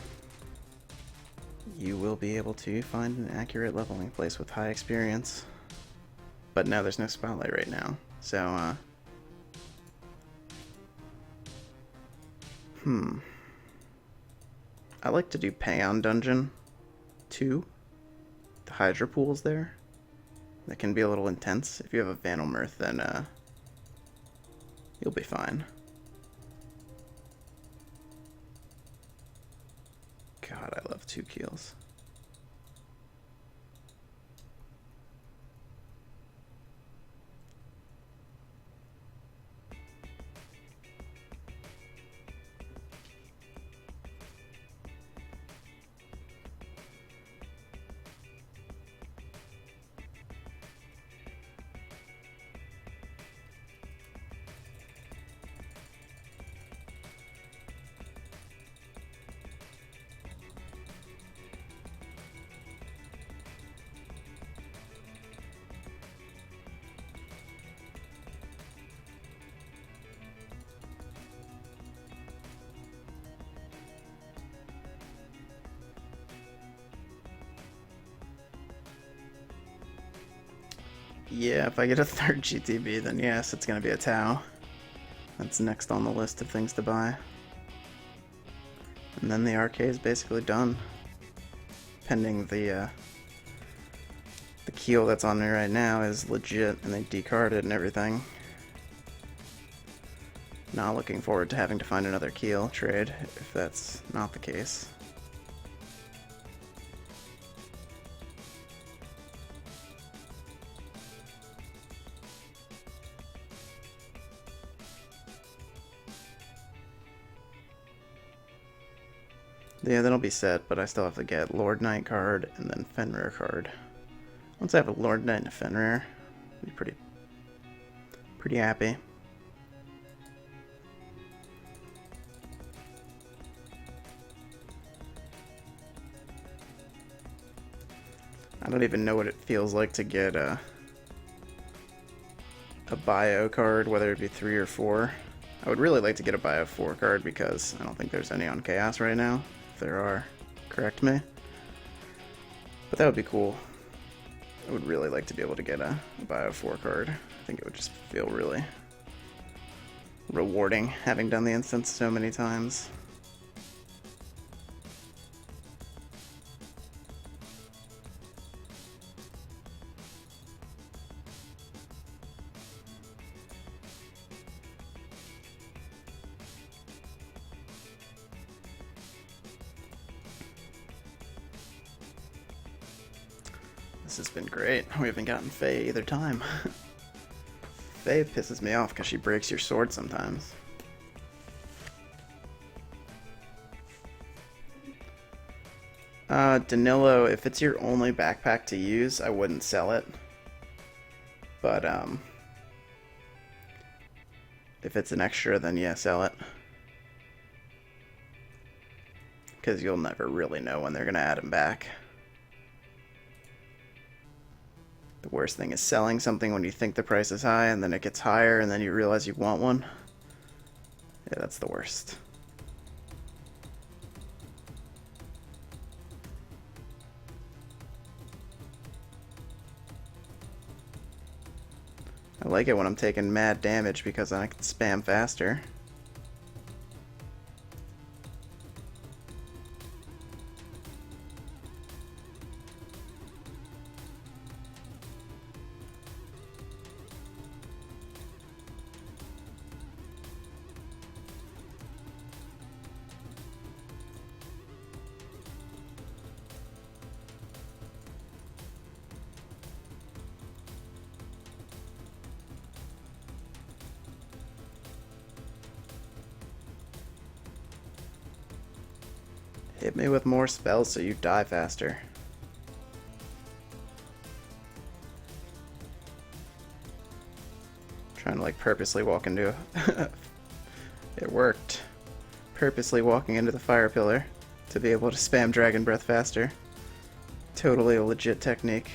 you will be able to find an accurate leveling place with high experience. But no, there's no spotlight right now, so I like to do Payon Dungeon 2. The Hydra pools there. That can be a little intense. If you have a Vanilmirth, then you'll be fine. God, I love 2 kills. Yeah, if I get a 3rd GTB, then yes, it's going to be a Tau. That's next on the list of things to buy. And then the arcade is basically done. Pending the The keel that's on me right now is legit, and they decarded and everything. Not looking forward to having to find another keel trade, if that's not the case. Yeah, that'll be set, but I still have to get Lord Knight card and then Fenrir card. Once I have a Lord Knight and a Fenrir, I'll be pretty happy. I don't even know what it feels like to get a bio card, whether it be 3 or 4. I would really like to get a bio 4 card because I don't think there's any on Chaos right now. If there are, correct me. But that would be cool. I would really like to be able to get a bio 4 card. I think it would just feel really rewarding having done the instance so many times. This has been great. We haven't gotten Faye either time. Faye pisses me off because she breaks your sword sometimes. Danilo, if it's your only backpack to use, I wouldn't sell it. But, if it's an extra, then yeah, sell it. Because you'll never really know when they're going to add them back. The worst thing is selling something when you think the price is high and then it gets higher and then you realize you want one. Yeah, that's the worst. I like it when I'm taking mad damage because I can spam faster. Hit me with more spells so you die faster. Trying to like purposely walk into it worked. Purposely walking into the fire pillar to be able to spam Dragon Breath faster. Totally a legit technique.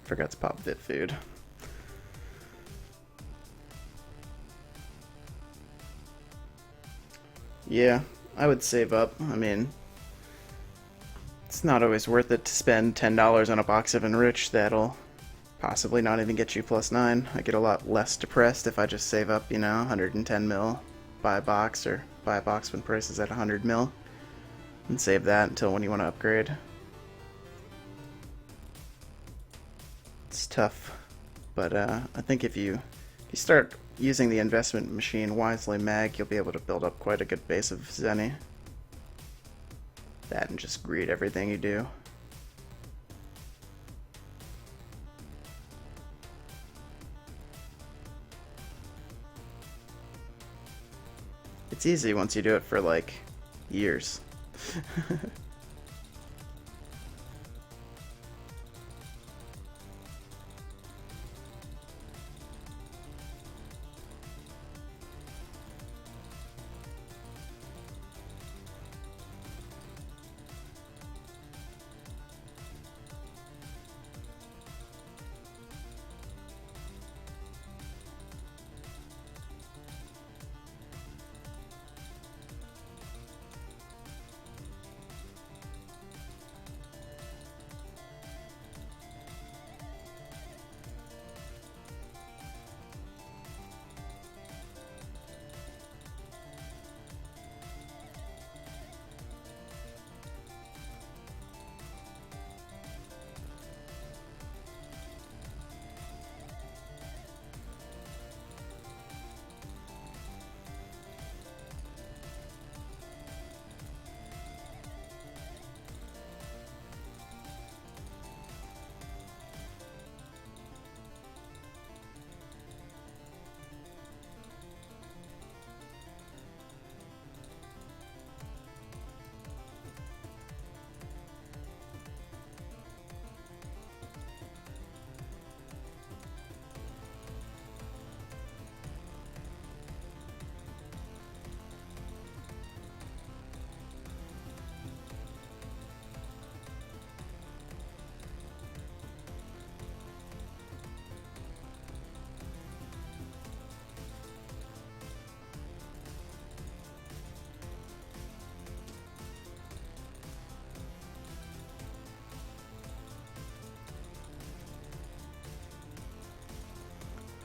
Forgot to pop Vit Food. Yeah, I would save up. I mean, it's not always worth it to spend $10 on a box of Enrich that'll possibly not even get you +9. I get a lot less depressed if I just save up, 110 mil, buy a box, or buy a box when price is at 100 mil, and save that until when you want to upgrade. It's tough, but I think if you start using the investment machine wisely, Mag, you'll be able to build up quite a good base of Zenny. That and just greed everything you do. It's easy once you do it for like years.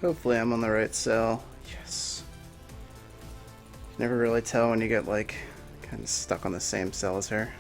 Hopefully I'm on the right cell. Yes. Never really tell when you get, like, kind of stuck on the same cell as her.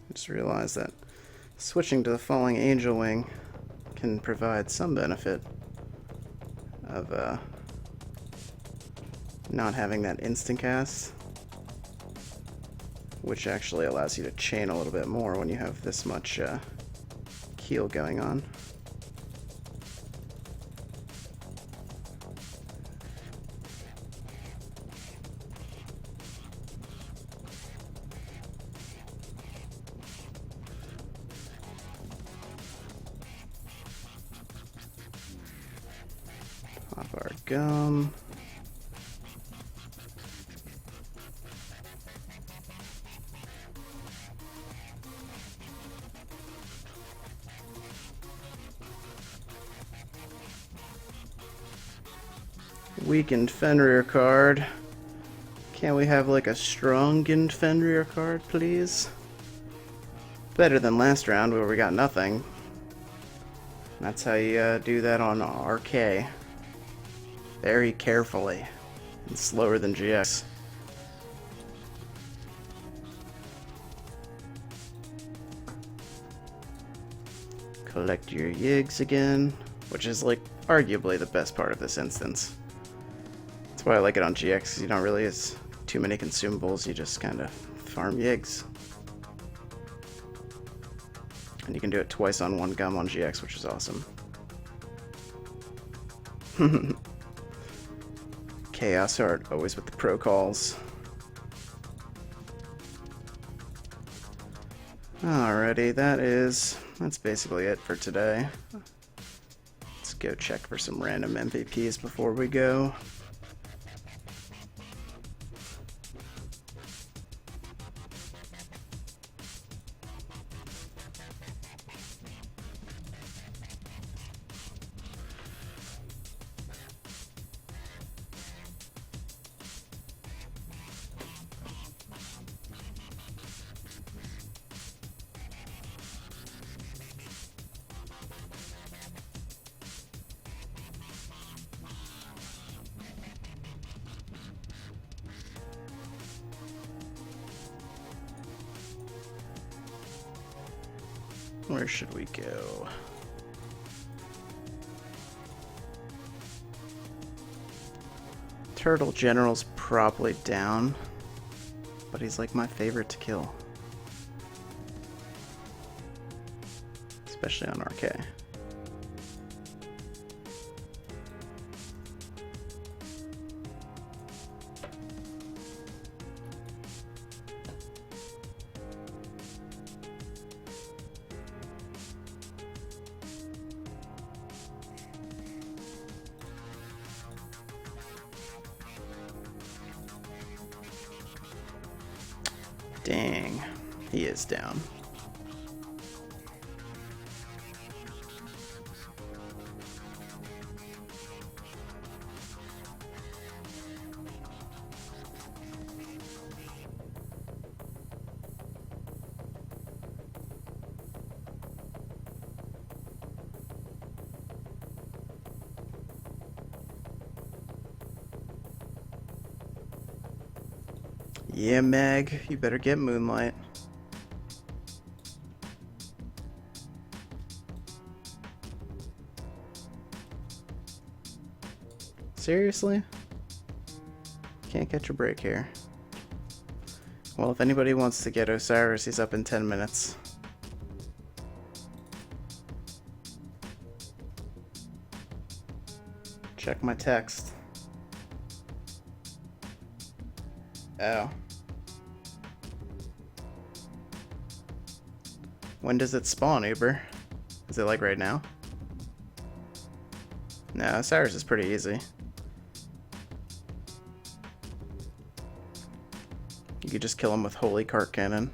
I just realized that switching to the Falling Angel Wing can provide some benefit of not having that instant cast, which actually allows you to chain a little bit more when you have this much keel going on. Pop our gum. Weakened Fenrir card. Can't we have like a strong-gined Fenrir card, please? Better than last round where we got nothing. That's how you do that on RK. Very carefully. And slower than GX. Collect your yigs again, which is like arguably the best part of this instance. That's why I like it on GX, because you don't really use too many consumables, you just kind of farm yigs. And you can do it twice on one gum on GX, which is awesome. Chaos Heart, always with the pro calls. Alrighty, that's basically it for today. Let's go check for some random MVPs before we go. Where should we go? Turtle General's probably down, but he's like my favorite to kill. Especially on RK. Dang, he is down. Yeah, Meg, you better get Moonlight. Seriously? Can't catch a break here. Well, if anybody wants to get Osiris, he's up in 10 minutes. Check my text. Oh. When does it spawn, Uber? Is it like right now? No, Osiris is pretty easy. You could just kill him with Holy Cart Cannon.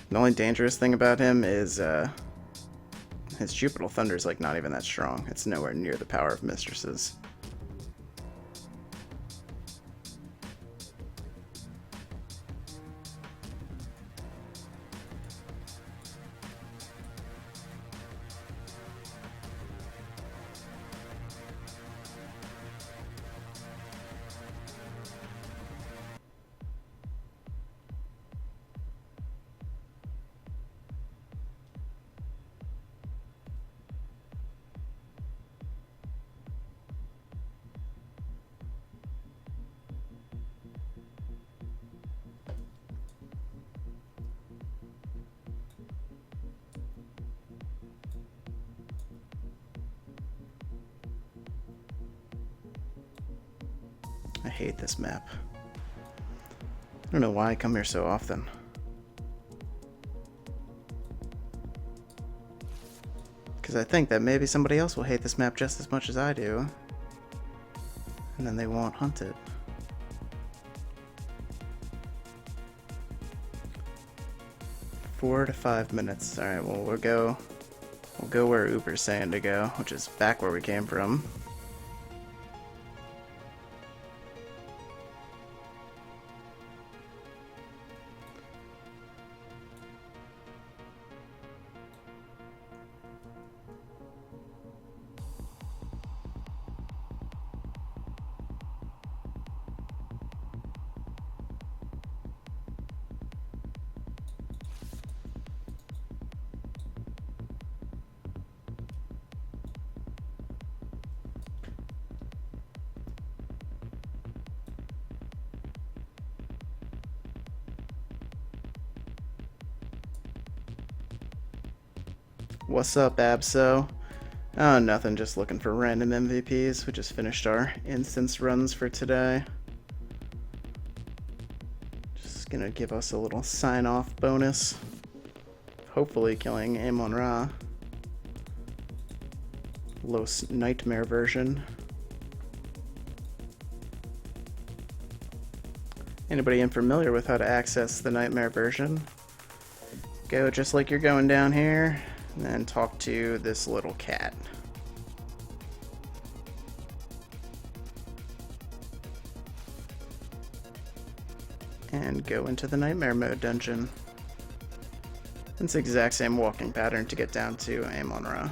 The only dangerous thing about him is his Jupiter Thunder is like not even that strong. It's nowhere near the power of Mistresses. I hate this map. I don't know why I come here so often. Because I think that maybe somebody else will hate this map just as much as I do. And then they won't hunt it. Four to 5 minutes. Alright, well we'll go where Uber's saying to go, which is back where we came from. What's up, Abso? Oh, nothing, just looking for random MVPs. We just finished our instance runs for today. Just gonna give us a little sign-off bonus. Hopefully killing Amon-Ra. Los Nightmare version. Anybody unfamiliar with how to access the Nightmare version? Go just like you're going down here. And then talk to this little cat. And go into the Nightmare Mode dungeon. It's the exact same walking pattern to get down to Amon-Ra.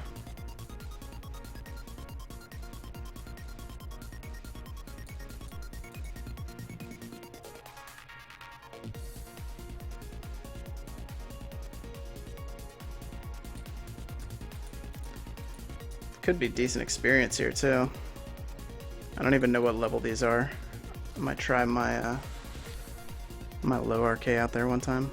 Could be decent experience here too. I don't even know what level these are. I might try my my low RK out there one time.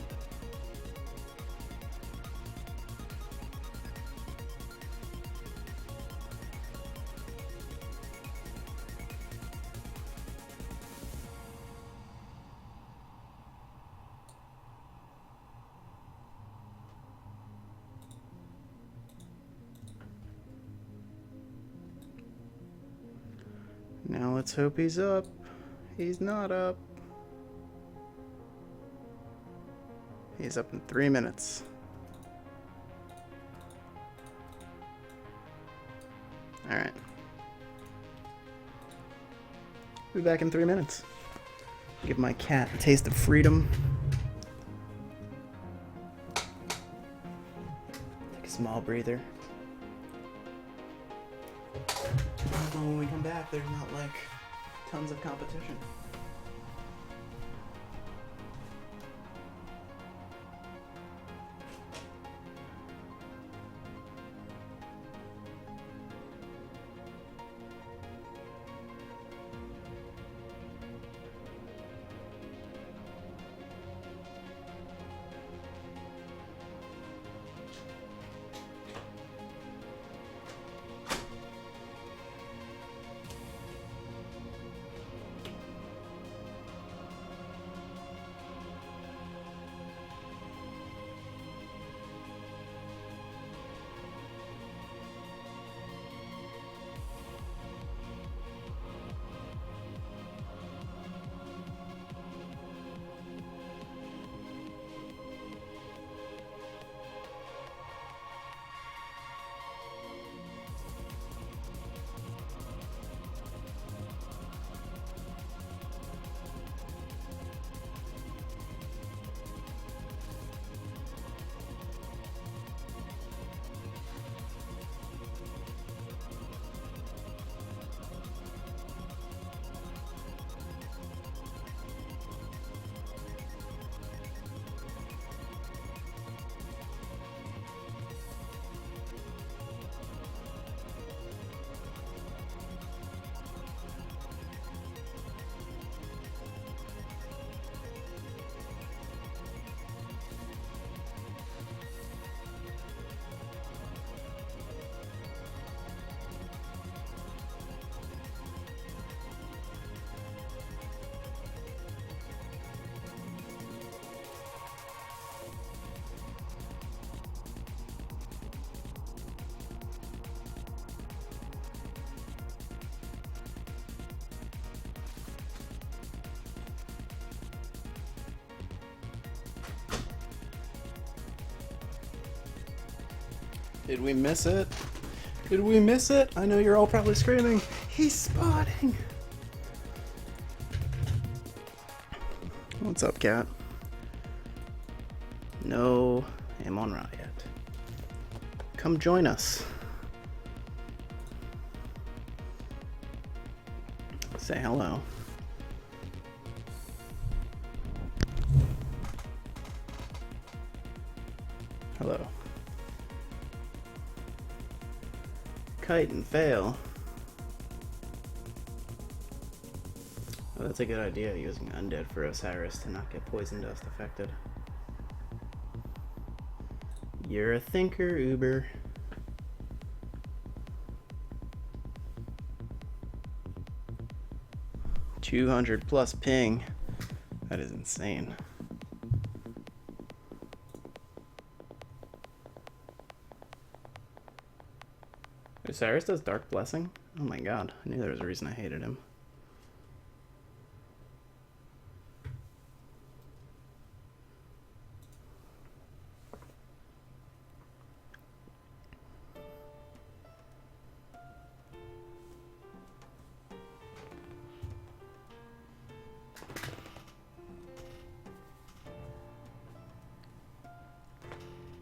Now let's hope he's up. He's not up. He's up in 3 minutes. Alright. Be back in 3 minutes. Give my cat a taste of freedom. Take a small breather. Although when we come back, there's not like tons of competition. Did we miss it? Did we miss it? I know you're all probably screaming, he's spotting! What's up, cat? No, I'm on Riot. Come join us. Say hello. Hello. Kite and fail. Oh, that's a good idea, using undead for Osiris to not get poison dust affected. You're a thinker, Uber. +200 ping. That is insane. Osiris does Dark Blessing? Oh my god, I knew there was a reason I hated him.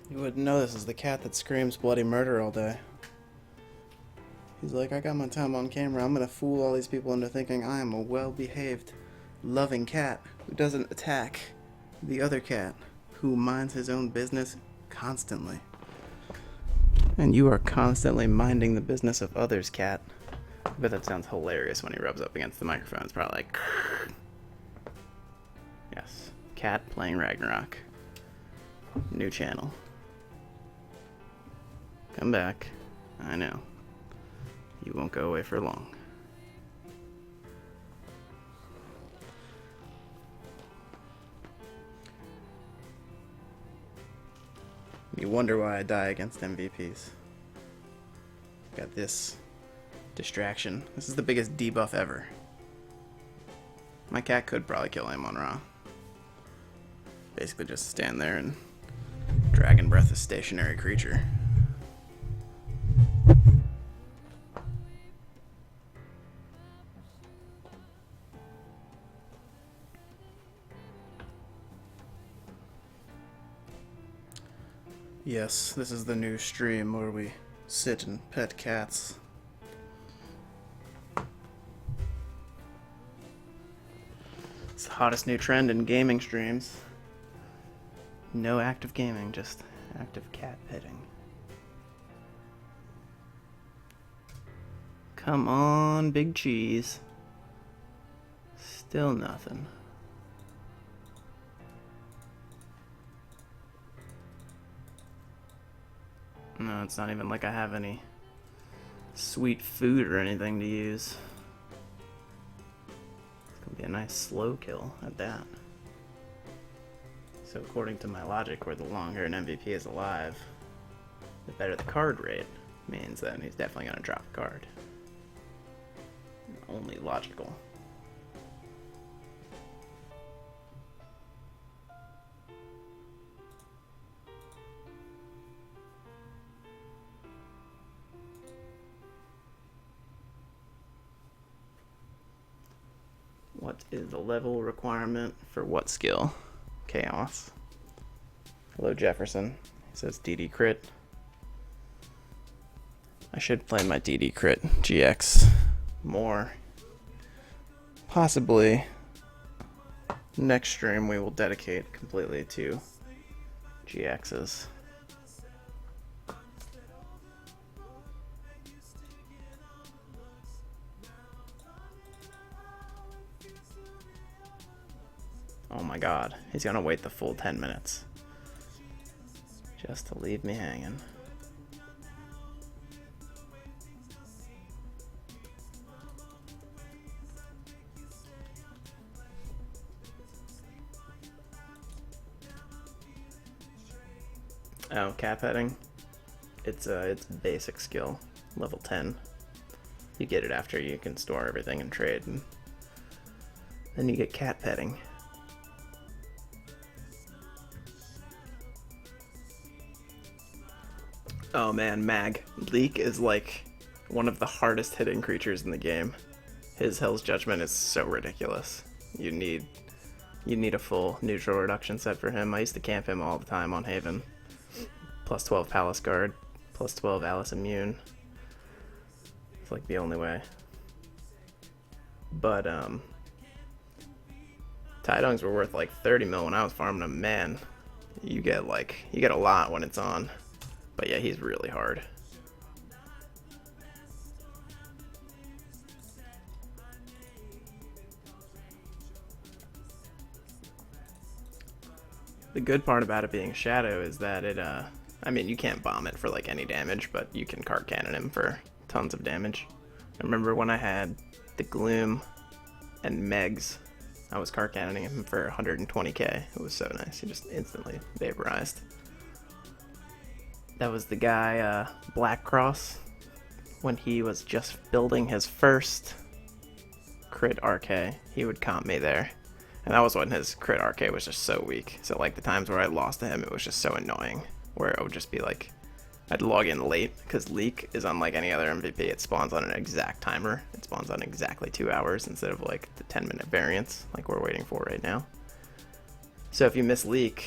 You wouldn't know this is the cat that screams bloody murder all day. He's like, I got my time on camera, I'm gonna fool all these people into thinking I am a well-behaved, loving cat who doesn't attack the other cat who minds his own business constantly. And you are constantly minding the business of others, cat. I bet that sounds hilarious when he rubs up against the microphone. It's probably like... Yes, cat playing Ragnarok. New channel. Come back. I know. You won't go away for long. You wonder why I die against MVPs. Got this distraction. This is the biggest debuff ever. My cat could probably kill him on Raw. Basically just stand there and Dragon Breath a stationary creature. Yes, this is the new stream where we sit and pet cats. It's the hottest new trend in gaming streams. No active gaming, just active cat petting. Come on, big cheese. Still nothing. No, it's not even like I have any sweet food or anything to use. It's gonna be a nice slow kill at that. So according to my logic, where the longer an MVP is alive, the better the card rate means that he's definitely gonna drop a card. Only logical. What is the level requirement for what skill? Chaos. Hello, Jefferson. He says DD crit. I should play my DD crit GX more. Possibly next stream we will dedicate completely to GXs. Oh my god, he's gonna wait the full 10 minutes just to leave me hanging. Oh, cat petting. It's basic skill, level 10. You get it after you can store everything and trade, and then you get cat petting. Oh man, Mag. Leek is like one of the hardest hitting creatures in the game. His Hell's Judgment is so ridiculous. You need a full neutral reduction set for him. I used to camp him all the time on Haven. Plus 12 Palace Guard, plus 12 Alice Immune. It's like the only way. But Tidongs were worth like 30 mil when I was farming them. Man, you get a lot when it's on. But yeah, he's really hard. The good part about it being Shadow is that it, I mean, you can't bomb it for like any damage, but you can card cannon him for tons of damage. I remember when I had the Gloom and Megs, I was card cannoning him for 120k. It was so nice. He just instantly vaporized. That was the guy, Black Cross, when he was just building his first crit RK. He would comp me there. And that was when his crit RK was just so weak. So like the times where I lost to him, it was just so annoying. Where it would just be like, I'd log in late, because Leek is unlike any other MVP. It spawns on an exact timer. It spawns on exactly 2 hours instead of like the 10-minute variance like we're waiting for right now. So if you miss Leek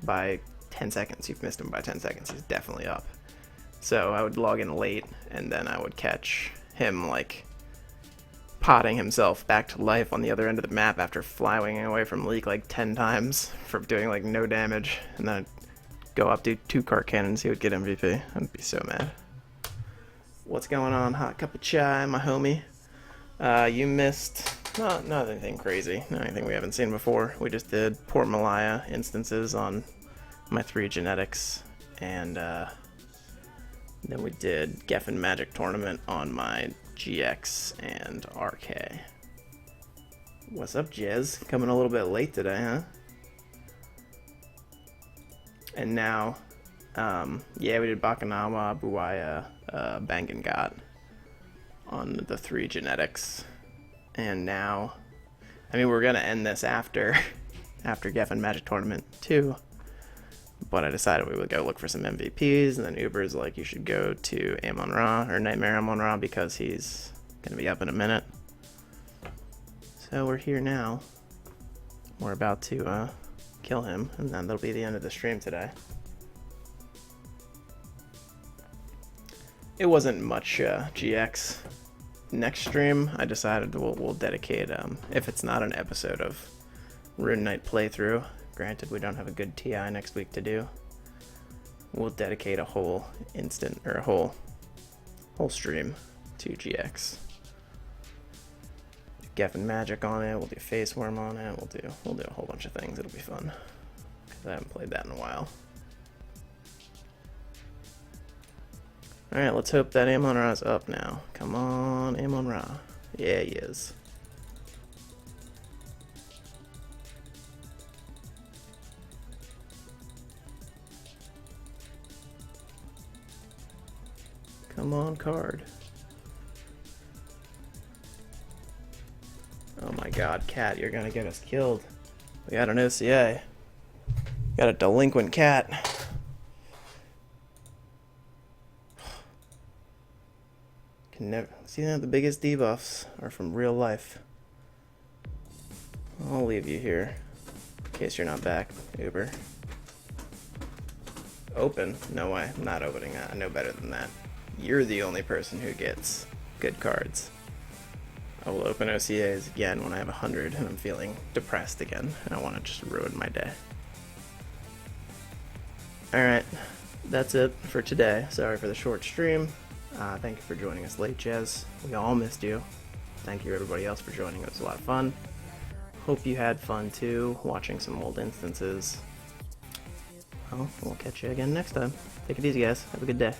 by 10 seconds, you've missed him by 10 seconds, he's definitely up. So I would log in late, and then I would catch him like potting himself back to life on the other end of the map after flying away from Leek like 10 times for doing like no damage, and then I'd go up, do 2 cart cannons, he would get MVP. I'd be so mad. What's going on? Hot cup of chai, my homie. You missed not anything crazy, not anything we haven't seen before. We just did Port Malaya instances on my 3 genetics, and then we did Geffen Magic Tournament on my GX and RK. What's up, Jez? Coming a little bit late today, huh? And now, yeah, we did Bakanawa, Buaya, Bangangat on the 3 genetics. And now, I mean, we're gonna end this after Geffen Magic Tournament 2. But I decided we would go look for some MVPs, and then Uber's like, you should go to Amon-Ra, or Nightmare Amon-Ra, because he's going to be up in a minute. So we're here now. We're about to kill him, and then that'll be the end of the stream today. It wasn't much GX. Next stream, I decided we'll dedicate, if it's not an episode of Rune Knight playthrough, granted, we don't have a good TI next week to do, we'll dedicate a whole instant, or a whole stream to GX. Do Geffen Magic on it, we'll do Face Worm on it, we'll do a whole bunch of things. It'll be fun, because I haven't played that in a while. Alright, let's hope that Amon-Ra's up now. Come on, Amon-Ra. Yeah, he is. Come on, card. Oh my god, cat, you're gonna get us killed. We got an OCA. Got a delinquent cat. Can never see that the biggest debuffs are from real life. I'll leave you here in case you're not back, Uber. Open? No way, I'm not opening that. I know better than that. You're the only person who gets good cards. I will open OCAs again when I have 100 and I'm feeling depressed again and I want to just ruin my day. Alright, that's it for today. Sorry for the short stream. Thank you for joining us late, Jez. We all missed you. Thank you everybody else for joining. It was a lot of fun. Hope you had fun too, watching some old instances. Well, we'll catch you again next time. Take it easy, guys. Have a good day.